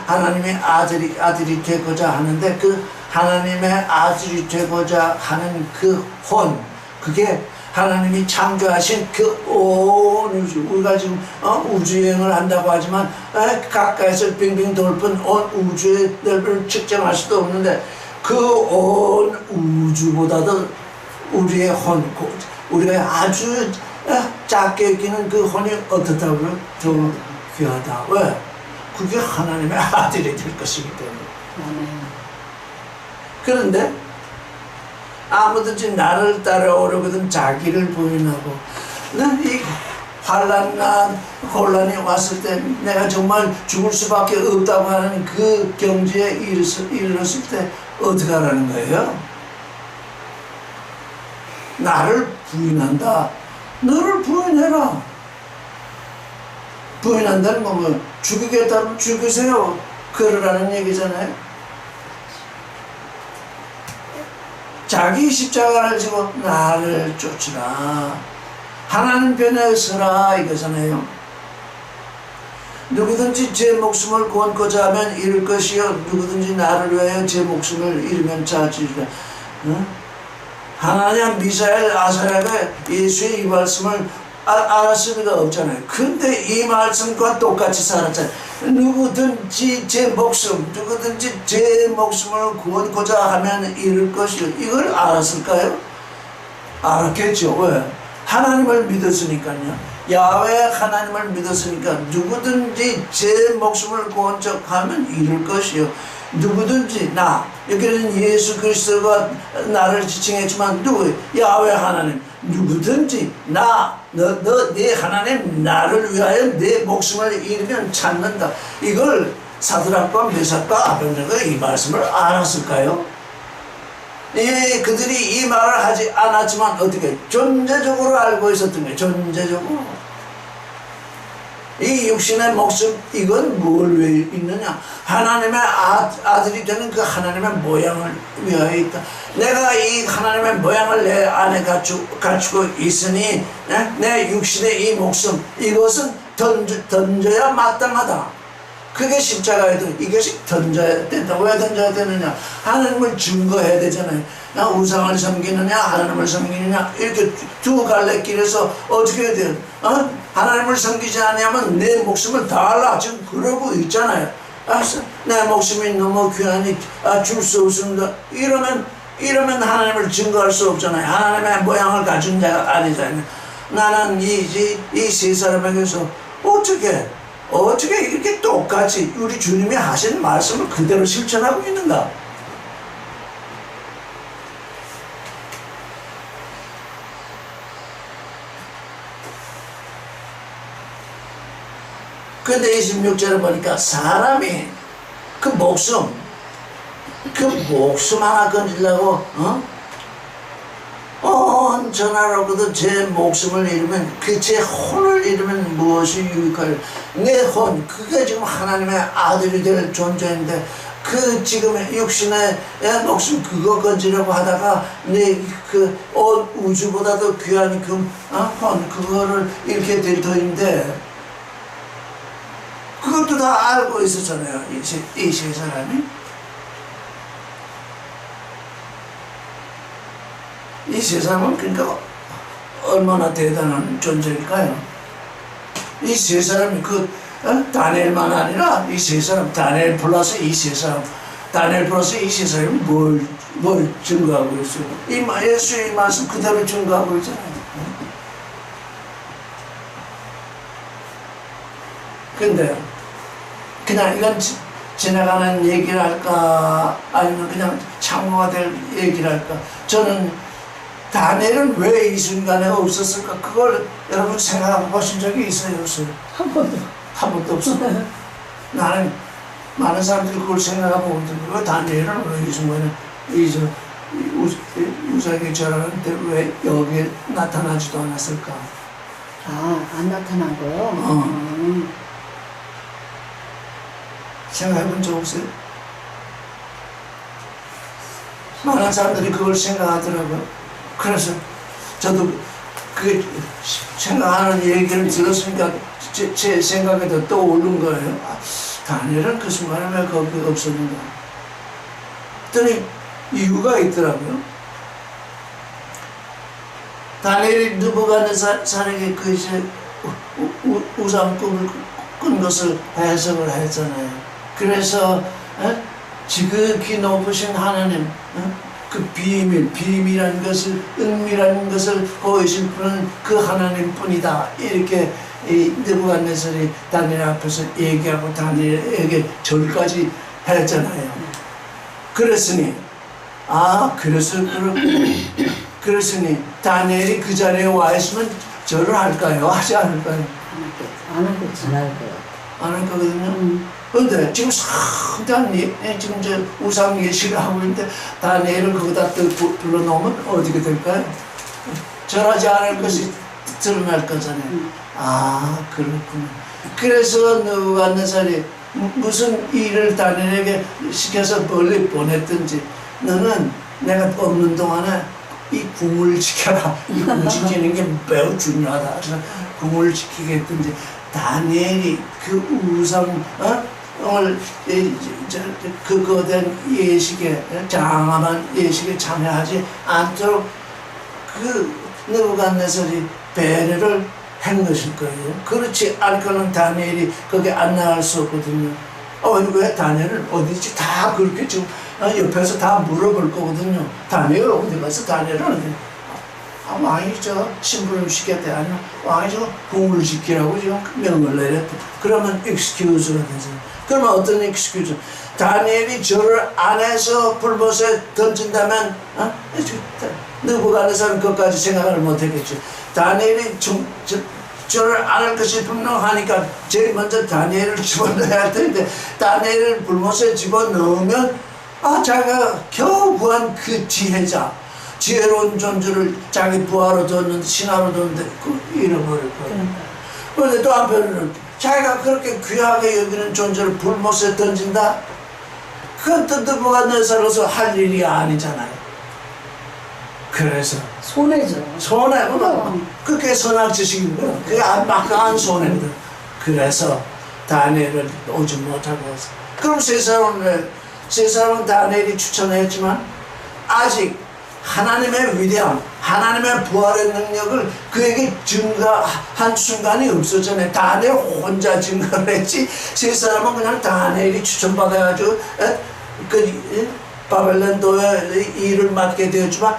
하나님의 아들이 되고자 하는데 그 하나님의 아들이 되고자 하는 그 혼, 그게 하나님이 창조하신 그 온 우주. 우리가 지금 우주여행을 한다고 하지만 가까이서 빙빙 돌 뿐 온 우주의 넓이를 측정할 수도 없는데 그 온 우주보다도 우리의 혼, 우리가 아주 작게 끼는 그 혼이 어떻다고요? 더 귀하다. 왜? 그게 하나님의 아들이 될 것이기 때문에. 그런데 아무든지 나를 따라오려거든 자기를 부인하고 이 환난과 곤란이 왔을 때 내가 정말 죽을 수밖에 없다고 하는 그 경지에 이르렀을 때 어떻게 하라는 거예요? 나를 부인한다. 너를 부인해라. 부인한다는 건 뭐 죽이겠다면 죽으세요. 그러라는 얘기잖아요. 자기 십자가를 지고 나를 쫓으라. 하나님 편에 서라 이거잖아요. 누구든지 제 목숨을 구원코자 하면 잃을 것이요 누구든지 나를 위하여 제 목숨을 잃으면 찾으리라. 하나님 미사엘 아사랴가 예수의 이 말씀을 알았을 리가 없잖아요. 근데 이 말씀과 똑같이 살았잖아요. 누구든지 제 목숨을 구원코자 하면 잃을 것이요. 이걸 알았을까요? 알았겠죠. 왜? 하나님을 믿었으니까요. 야훼 하나님을 믿었으니까 누구든지 제 목숨을 구원하면 잃을 것이요. 누구든지 여기는 예수 그리스도가 나를 지칭했지만 야훼 하나님 누구든지 내 하나님 나를 위하여 내 목숨을 잃으면 찾는다. 이걸 사드락과 메삭과 아벳네고가 이 말씀을 알았을까요? 그들이 이 말을 하지 않았지만 어떻게 존재적으로 알고 있었던 거예요. 존재적으로. 이 육신의 목숨 이건 뭘 위해 있느냐. 하나님의 아들이 되는 그 하나님의 모양을 위하여 있다. 내가 이 하나님의 모양을 내 안에 갖추고 있으니 내 육신의 이 목숨 이것은 던져야 마땅하다. 그게 십자가에도 이것이 던져야 된다. 왜 던져야 되느냐? 하나님을 증거해야 되잖아요. 나 우상을 섬기느냐 하나님을 섬기느냐 이렇게 두 갈래 길에서 어떻게 해야 돼요? 하나님을 섬기지 않으면 내 목숨을 달라 지금 그러고 있잖아요. 내 목숨이 너무 귀하니 줄 수 없습니다. 이러면 하나님을 증거할 수 없잖아요. 하나님의 모양을 가진 자가 아니잖아요. 나는 이 세 사람에게서 어떻게 이렇게 똑같이 우리 주님이 하신 말씀을 그대로 실천하고 있는가? 근데 26절에 보니까 사람이 그 목숨 하나 건지려고 온 전하라고도 제 목숨을 잃으면 그 제 혼을 잃으면 무엇이 유익할 내 혼 그게 지금 하나님의 아들이 될 존재인데 그 지금 육신의 목숨 그거 건지려고 하다가 내 그 우주보다도 귀한 그 혼 그거를 잃게 될 터인데 그것도 다 알고 있었잖아요 이 세 사람이. 이 세 사람은 그러니까 얼마나 대단한 존재일까요? 이 세 사람이 다니엘만 아니라 이 세 사람, 다니엘 플러스 이 세 사람, 다니엘 플러스 이 세 사람이 뭘 증거하고 있어요? 예수의 말씀 그대로 증거하고 있잖아요. 근데 그냥 이건 지나가는 얘기를 할까 아니면 그냥 참고가 될 얘기를 할까? 저는 다니엘은 왜 이 순간에 없었을까? 그걸 여러분 생각해 보신 적이 있어요? 없어요? 한 번도. 한 번도 없어. 나는 많은 사람들이 그걸 생각하고 있는데 왜 다니엘은 왜 이 순간에 우상이 절하는데 왜 여기에 나타나지도 않았을까? 안 나타난 거요? 생각해 본 적 없어요? 많은 사람들이 그걸 생각하더라고요. 그래서 저도 그 생각하는 얘기를 들었으니까 제 생각에도 떠오른 거예요. 다니엘은 그 순간에 왜 거기 없었는가? 그랬더니 이유가 있더라고요. 다니엘이 느부갓네살에게 그 이제 우상 꿈을 꾼 것을 해석을 했잖아요. 그래서 지극히 높으신 하나님, 그 비밀이라는 것을, 은밀한 것을 보이실 분은 그 하나님뿐이다. 이렇게 느부갓네살이 다니엘 앞에서 얘기하고 다니엘에게 절까지 했잖아요. 그랬으니 그랬으니 다니엘이 그 자리에 와 있으면 절을 할까요? 하지 않을까요? 안 하겠지. 안 할 거거든요. 그런데 지금 상당히 지금 이제 우상 예식을 하고 있는데 다니엘을 거기다 불러놓으면 어떻게 될까요? 절하지 않을 것이 드러날 거잖아요. 그렇구나. 그래서 느부갓네살이 무슨 일을 다니엘에게 시켜서 멀리 보냈든지 너는 내가 없는 동안에 이 궁을 지켜라. 이 궁을 지키는 게 매우 중요하다. 그래서 궁을 지키겠든지 다니엘이 그 우상을 그 거대한 예식에 장엄한 예식에 참여하지 않도록 그 느부갓네살이 배려를 한 것일 거예요. 그렇지 않고는 다니엘이 거기 안 나갈 수 없거든요. 왜 다니엘은 어디지? 다 그렇게 지금 옆에서 다 물어볼 거거든요. 다니엘 어디 갔어? 다니엘은 어디? 왕이 심부름 시켰대. 아니면 왕이 궁을 지키라고 지금 명을 내렸대. 그러면 excuse가 되잖아요. 그러면 어떤 excuse? 다니엘이 절을 안 해서 불못에 던진다면 느부갓네살은 그것까지 생각을 못 했겠죠. 다니엘이 절을 안 할 것이 분명하니까 제일 먼저 다니엘을 집어넣어야 할 텐데 다니엘을 불못에 집어넣으면 자기가 겨우 구한 그 지혜로운 존재를 자기 부하로 뒀는데 신하로 뒀는데 잃어버릴 거예요. 그런데 또 한편으로는 자기가 그렇게 귀하게 여기는 존재를 불못에 던진다? 그건 또 느부갓네살로서 할 일이 아니잖아요. 그래서 손해죠. 손해구나. 그게 선악지식이구나. 그게 막강한 손해거든. 그래서 다니엘을 오지 못하고 했어. 그럼 세 사람은 다니엘이 추천했지만 아직 하나님의 위대함, 하나님의 부활의 능력을 그에게 증거한 순간이 없었잖아요. 다니엘 혼자 증거를 했지. 세 사람은 그냥 다니엘이 추천받아가지고 바벨론도의 일을 맡게 되었지만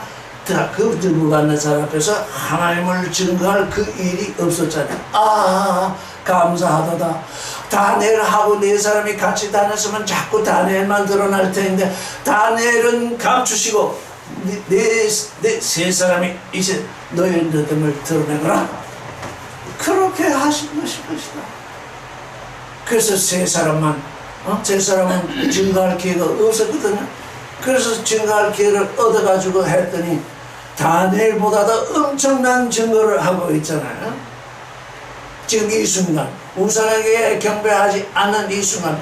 그 느부갓네살 앞에서 하나님을 증거할 그 일이 없었잖아요. 감사하도다. 다니엘하고 네 사람이 같이 다녔으면 자꾸 다니엘만 드러날 텐데 다니엘은 감추시고 세 사람이 이제 너의 믿음을 드러내거라. 그렇게 하신 것이다. 그래서 세 사람은 증거할 기회가 없었거든요. 그래서 증거할 기회를 얻어가지고 했더니 다니엘보다도 엄청난 증거를 하고 있잖아요. 지금 이 순간 우상에게 경배하지 않는 이 순간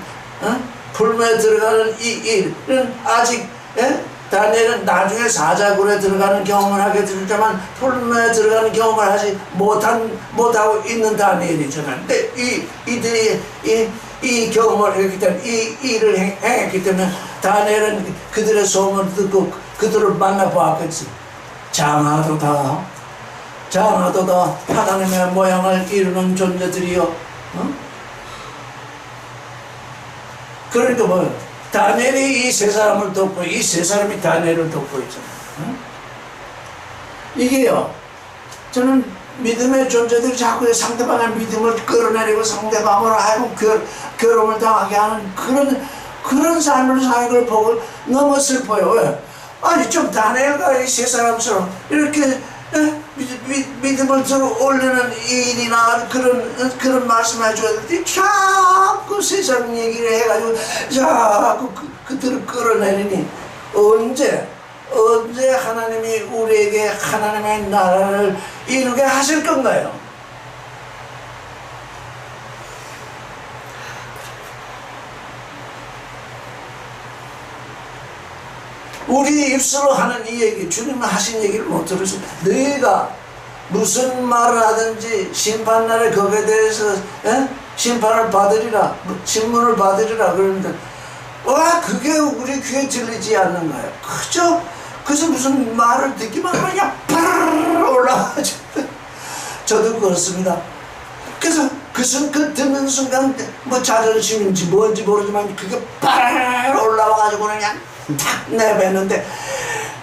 불문에 들어가는 이 일은 아직 다니엘은 나중에 사자굴에 들어가는 경험을 하게 되지만 불문에 들어가는 경험을 하지 못하고 있는 다니엘이잖아요. 근데 이들이 이 경험을 했기 때문에 이 일을 행했기 때문에 다니엘은 그들의 소문을 듣고 그들을 만나보았겠지. 장하도다 하나님의 모양을 이루는 존재들이요. 그러니까 뭐 다니엘이 이 세 사람을 돕고 이 세 사람이 다니엘을 돕고 있잖아요. 이게요, 저는 믿음의 존재들이 자꾸 상대방의 믿음을 끌어내리고 상대방으로 하여금 괴로움을 당하게 하는 그런 삶을 사는 걸 보고 너무 슬퍼요. 왜? 아니 좀 다니엘과 이 세 사람처럼 이렇게 믿음을 들어 올리는 일이나 그런 말씀을 해줘야 되는데 자꾸 세상 얘기를 해가지고 자꾸 그들을 끌어내리니 언제 하나님이 우리에게 하나님의 나라를 이루게 하실 건가요? 우리 입술로 하는 이 얘기, 주님은 하신 얘기를 못 들으셔. 너희가 무슨 말을 하든지 심판날에 거기에 대해서 심판을 받으리라, 신문을 받으리라 그러는데 와 그게 우리 귀에 들리지 않는 거예요. 그저 무슨 말을 듣기만 하면 그냥 파르르 올라가죠. 저도 그렇습니다. 그래서 그 듣는 순간 뭐 자존심인지 뭔지 모르지만 그게 파르르 올라와가지고 그냥 탁 내뱉는데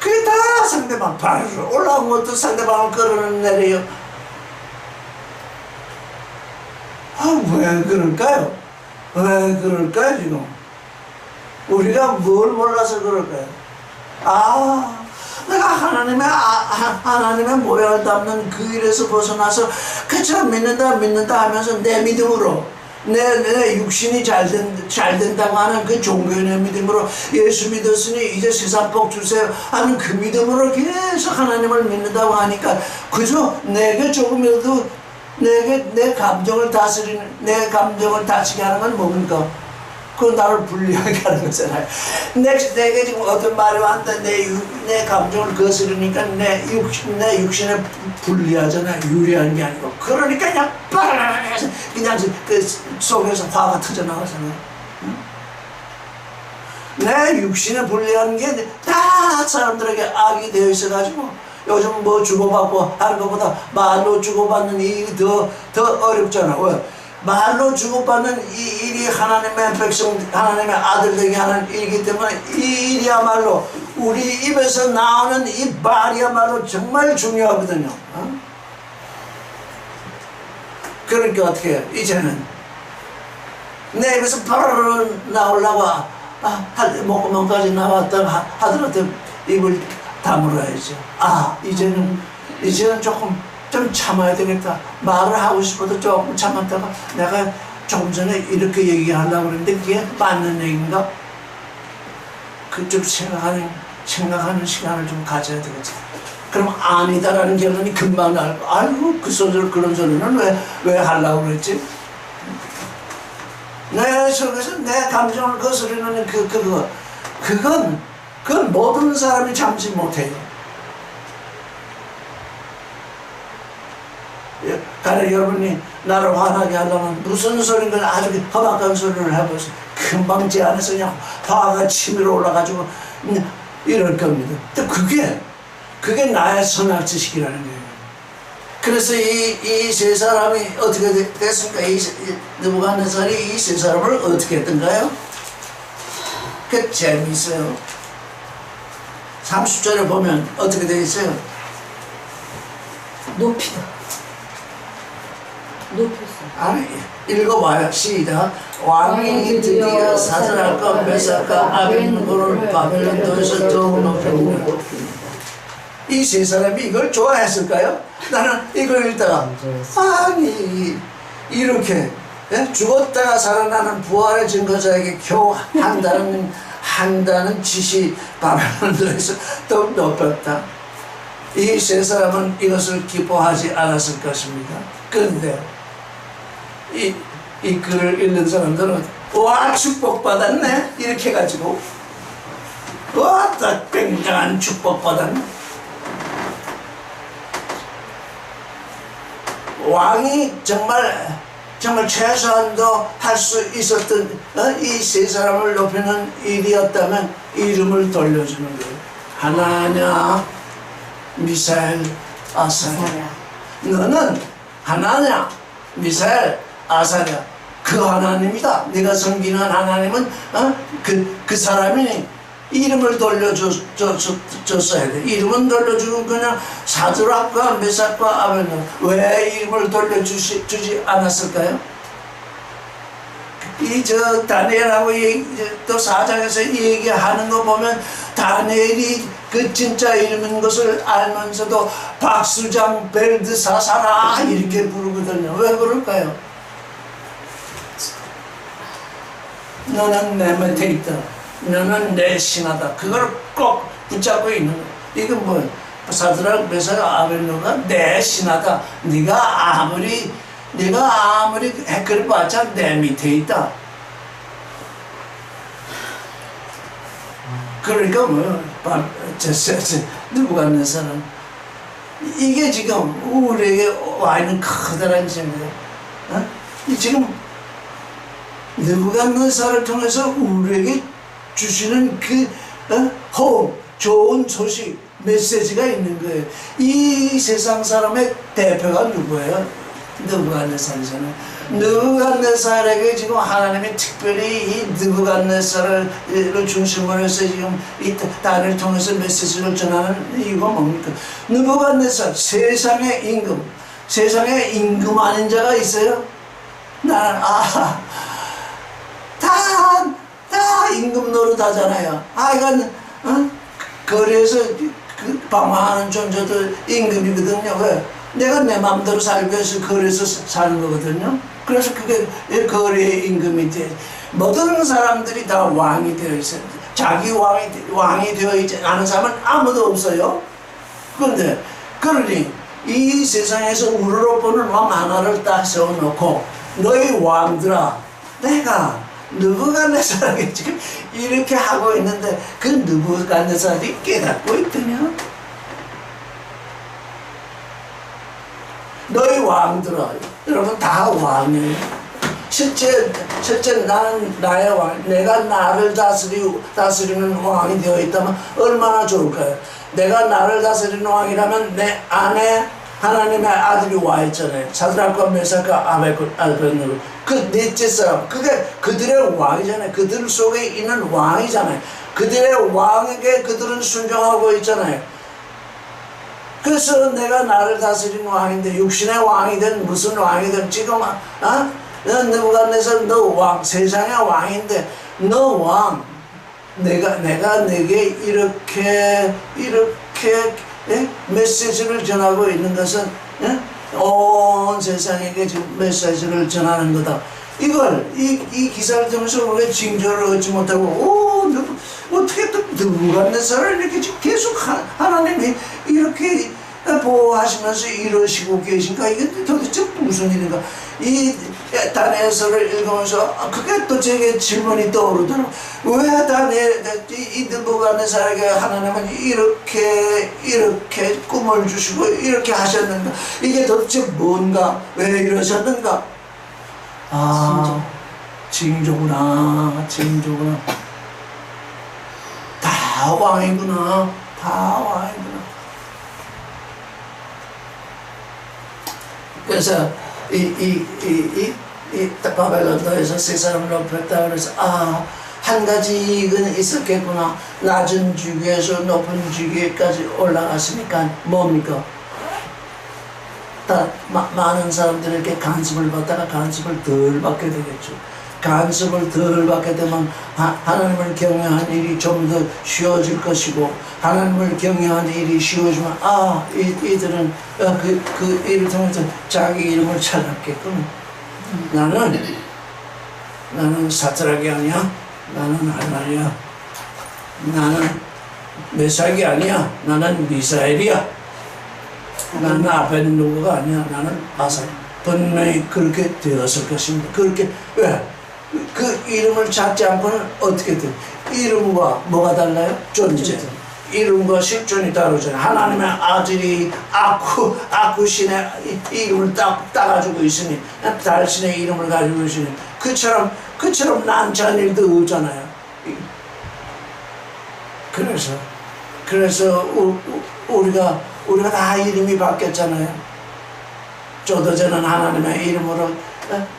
그게 다 상대방 파르르 올라온 것도 상대방을 끌어내려요. 왜 그럴까요? 왜 그럴까요 지금? 우리가 뭘 몰라서 그럴까요? 내가 하나님의 모양을 담는 그 일에서 벗어나서 그저 믿는다 하면서 내 믿음으로 내 육신이 잘 된다고 하는 그 종교의 믿음으로 예수 믿었으니 이제 세상 복 주세요 하는 그 믿음으로 계속 하나님을 믿는다고 하니까 그저 내게 조금이라도 내 감정을 다스리게 하는 건 뭡니까? 그건 나를 불리하게 하는 거잖아요. 내게 지금 어떤 말이 왔는데 내 감정을 거스르니까 내 육신에 불리하잖아요. 유리한 게 아니고. 그러니까 그냥 그 속에서 화가 터져나가잖아요. 내 육신에 불리한 게 다 사람들에게 악이 되어 있어가지고 요즘 뭐 주고받고 하는 것보다 말로 주고받는 일이 더 어렵잖아. 왜? 말로 주고받는 이 일이 하나님의 백성, 하나님의 아들에게 하는 일이기 때문에 이 일이야말로 우리 입에서 나오는 이 말이야말로 정말 중요하거든요. 그러니까 어떻게 해요? 이제는 내 입에서 바로 나오려고 목구멍까지 나왔다 하더라도 입을 다물어야죠. 이제는 좀 참아야 되겠다. 말을 하고 싶어도 조금 참았다가 내가 조금 전에 이렇게 얘기하려고 그랬는데 그게 맞는 얘기인가? 좀 생각하는 시간을 좀 가져야 되겠지. 그럼 아니다라는 결론이 금방 나올 거. 아이고 그런 소리는 왜 하려고 그랬지? 내 속에서 내 감정을 거스르는 그건 모든 사람이 참지 못해요. 가령 여러분이 나를 화나게 하려면 무슨 소리인가 아주 험악한 소리를 해보세요. 금방 제 안에서 그냥 화가 치밀어 올라가지고 이럴 겁니다. 또 그게 나의 선악지식이라는 거예요. 그래서 이 세 사람이 어떻게 됐습니까? 느부갓네살이 이 세 사람을 어떻게 했던가요? 그 재미있어요. 30절에 보면 어떻게 되어 있어요? 높이다. 아니, 읽어봐요. 시작. 왕이 드디어 사드락과 메삭과 아벳느고를 바벨론도에서 더욱 높였느니라. 이 세 사람이 이걸 좋아했을까요? 나는 이걸 읽다가 아니 이렇게 죽었다가 살아나는 부활의 증거자에게 겨우 한다는 짓이 바벨론도에서 더욱 높였다. 이 세 사람은 이것을 기뻐하지 않았을 것입니다. 그런데 이 글을 읽는 사람들은 와 축복받았네 이렇게 해가지고 와 딱 굉장한 축복받았네. 왕이 정말 최소한도 할 수 있었던 이 세 사람을 높이는 일이었다면 이름을 돌려주는 거예요. 하나냐 미사엘 아사랴. 너는 하나냐 미사엘 아사랴 그 하나님이다. 네가 섬기는 하나님은 그 사람이 이름을 돌려줬어야 돼. 이름은 돌려주고 그냥 사드락과 메삭과 아벤노 왜 이름을 돌려주지 않았을까요? 다니엘하고 또 4장에서 얘기하는 거 보면 다니엘이 그 진짜 이름인 것을 알면서도 박수장 벨드사사라 이렇게 부르거든요. 왜 그럴까요? 너는 내 밑에 있다. 너는 내 신하다. 그걸 꼭 붙잡고 있는 거야. 이건 뭐 사드락 메삭 아벤노가 내 신하다. 네가 아무리 해끌어봤자 내 밑에 있다. 그러니까 느부갓네살은 이게 지금 우리에게 와 있는 커다란 짐이에요. 지금 느부갓네살을 통해서 우리에게 주시는 호흡, 좋은 소식, 메시지가 있는 거예요. 이 세상 사람의 대표가 누구예요? 느부갓네살이잖아요. 느부갓네살에게 지금 하나님이 특별히 이 느부갓네살을 중심으로 해서 지금 이 다니엘을 통해서 메시지를 전하는 이유가 뭡니까? 느부갓네살, 세상의 임금 아닌 자가 있어요? 나는 다 임금 노릇하잖아요. 이건 거리에서 방황하는 존재도 임금이거든요. 왜? 내가 내 마음대로 살기 위해서 거리에서 사는 거거든요. 그래서 그게 거리의 임금이 돼. 모든 사람들이 다 왕이 되어 있어요. 자기 왕이 되어 있지 않은 사람은 아무도 없어요. 그러니 이 세상에서 우러러 보는 왕 하나를 딱 세워놓고 너희 왕들아, 내가 느부갓네살에게 지금 이렇게 하고 있는데 그 느부갓네살이 깨닫고 있더냐? 너희 왕들아, 여러분 다 왕이에요. 실제 나는 나의 왕, 내가 나를 다스리는 왕이 되어 있다면 얼마나 좋을까요? 내가 나를 다스리는 왕이라면 내 안에 하나님의 아들이 와 있잖아요. 사드락과 메삭과 아벤노고 그 넷째 사람, 그게 그들의 왕이잖아요. 그들 속에 있는 왕이잖아요. 그들의 왕에게 그들은 순종하고 있잖아요. 그래서 내가 나를 다스리는 왕인데 육신의 왕이든 무슨 왕이든 지금 느부갓네살 너 왕, 세상의 왕인데 너 왕, 내가 내게 이렇게 메시지를 전하고 있는 것은 온 세상에게 지금 메시지를 전하는 거다. 이걸 이 기사를 통해서 우리가 징조를 얻지 못하고 어떻게 또 느부갓네살을 이렇게 지금 계속 하나님이 이렇게 보호하시면서 이러시고 계신가? 이게 도대체 무슨 일인가? 이 다니엘서를 읽으면서 그게 또 제게 질문이 떠오르더라고요. 왜 이 느부갓네살에게 하나님은 이렇게 꿈을 주시고 이렇게 하셨는가? 이게 도대체 뭔가? 왜 이러셨는가? 징조구나. 다 왕이구나. 그래서 이 바벨론도에서 세 사람을 높였다 그래서 한 가지 이건 있었겠구나. 낮은 지위에서 높은 지위까지 올라갔으니까 뭡니까? 많은 사람들에게 간섭을 받다가 간섭을 덜 받게 되겠죠. 간섭을 덜 받게 되면 하나님을 경외하는 일이 좀 더 쉬워질 것이고, 하나님을 경외하는 일이 쉬워지면 이들은 그 일을 통해서 자기 이름을 찾았겠군. 나는 사드락이 아니야. 나는 하나님이야. 나는 메삭이 아니야. 나는 미사엘이야. 나는 앞에 있는 누구가 아니야. 나는 아사. 분명히 그렇게 되었을 것입니다. 그렇게 왜? 그 이름을 찾지 않고는 어떻게 돼? 이름과 뭐가 달라요? 존재. 이름과 실존이 다르잖아요. 하나님의 아들이 아쿠신의 이름을 따가지고 있으니 달신의 이름을 가지고 있으니 그처럼 난처한 일도 없잖아요. 그래서 우리가 다 이름이 바뀌었잖아요. 조도제는 하나님의 이름으로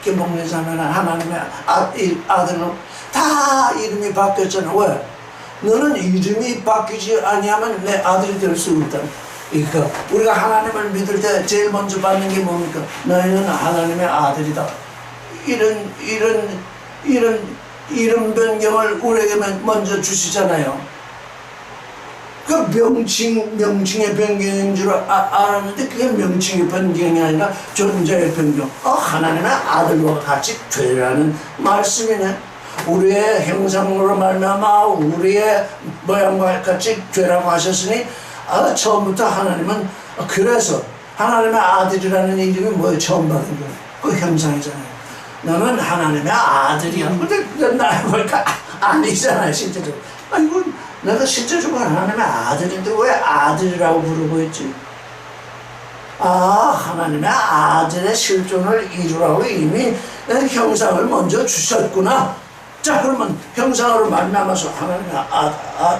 김봉래 자매는 하나님의 아들로 다 이름이 바뀌었잖아요. 왜? 너는 이름이 바뀌지 아니하면 내 아들이 될 수 없다. 그러니까 우리가 하나님을 믿을 때 제일 먼저 받는 게 뭡니까? 너희는 하나님의 아들이다. 이런 변경을 우리에게 먼저 주시잖아요. 그 명칭의 변경인 줄 알았는데 그게 명칭의 변경이 아니라 존재의 변경. 하나님의 아들과 같이 되라는 말씀이네. 우리의 형상으로 말미암아 우리의 모양과 같이 되라고 하셨으니 처음부터 하나님은 그래서 하나님의 아들이라는 이름이 뭐예요? 처음 받은 거예요. 그 형상이잖아요. 너는 하나님의 아들이야. 근데 나 보니까 아니잖아요, 실제적으로. 이거 내가 실제적으로 하나님의 아들인데 왜 아들이라고 부르고 있지? 하나님의 아들의 실존을 이루라고 이미 형상을 먼저 주셨구나. 자, 그러면 형상으로 만나면서 하나님의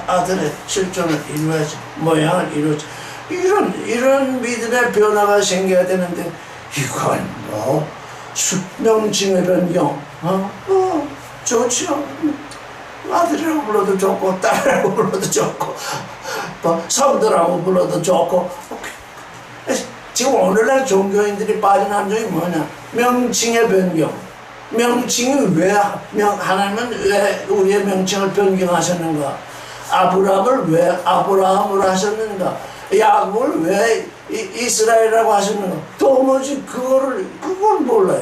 아들의 실존을 이루어야지, 모양을 이루어야지. 이런 믿음의 변화가 생겨야 되는데 이건 뭐 명칭의 변경, 좋죠. 아들이라고 불러도 좋고 딸이라고 불러도 좋고 성도라고 불러도 좋고. 지금 오늘날 종교인들이 빠진 함정이 뭐냐? 명칭의 변경. 명칭이 하나님은 왜 우리의 명칭을 변경하셨는가? 아브라함을 왜 아브라함으로 하셨는가? 야곱을 왜 이스라엘이라고 하셨는가? 도무지 그걸 몰라요.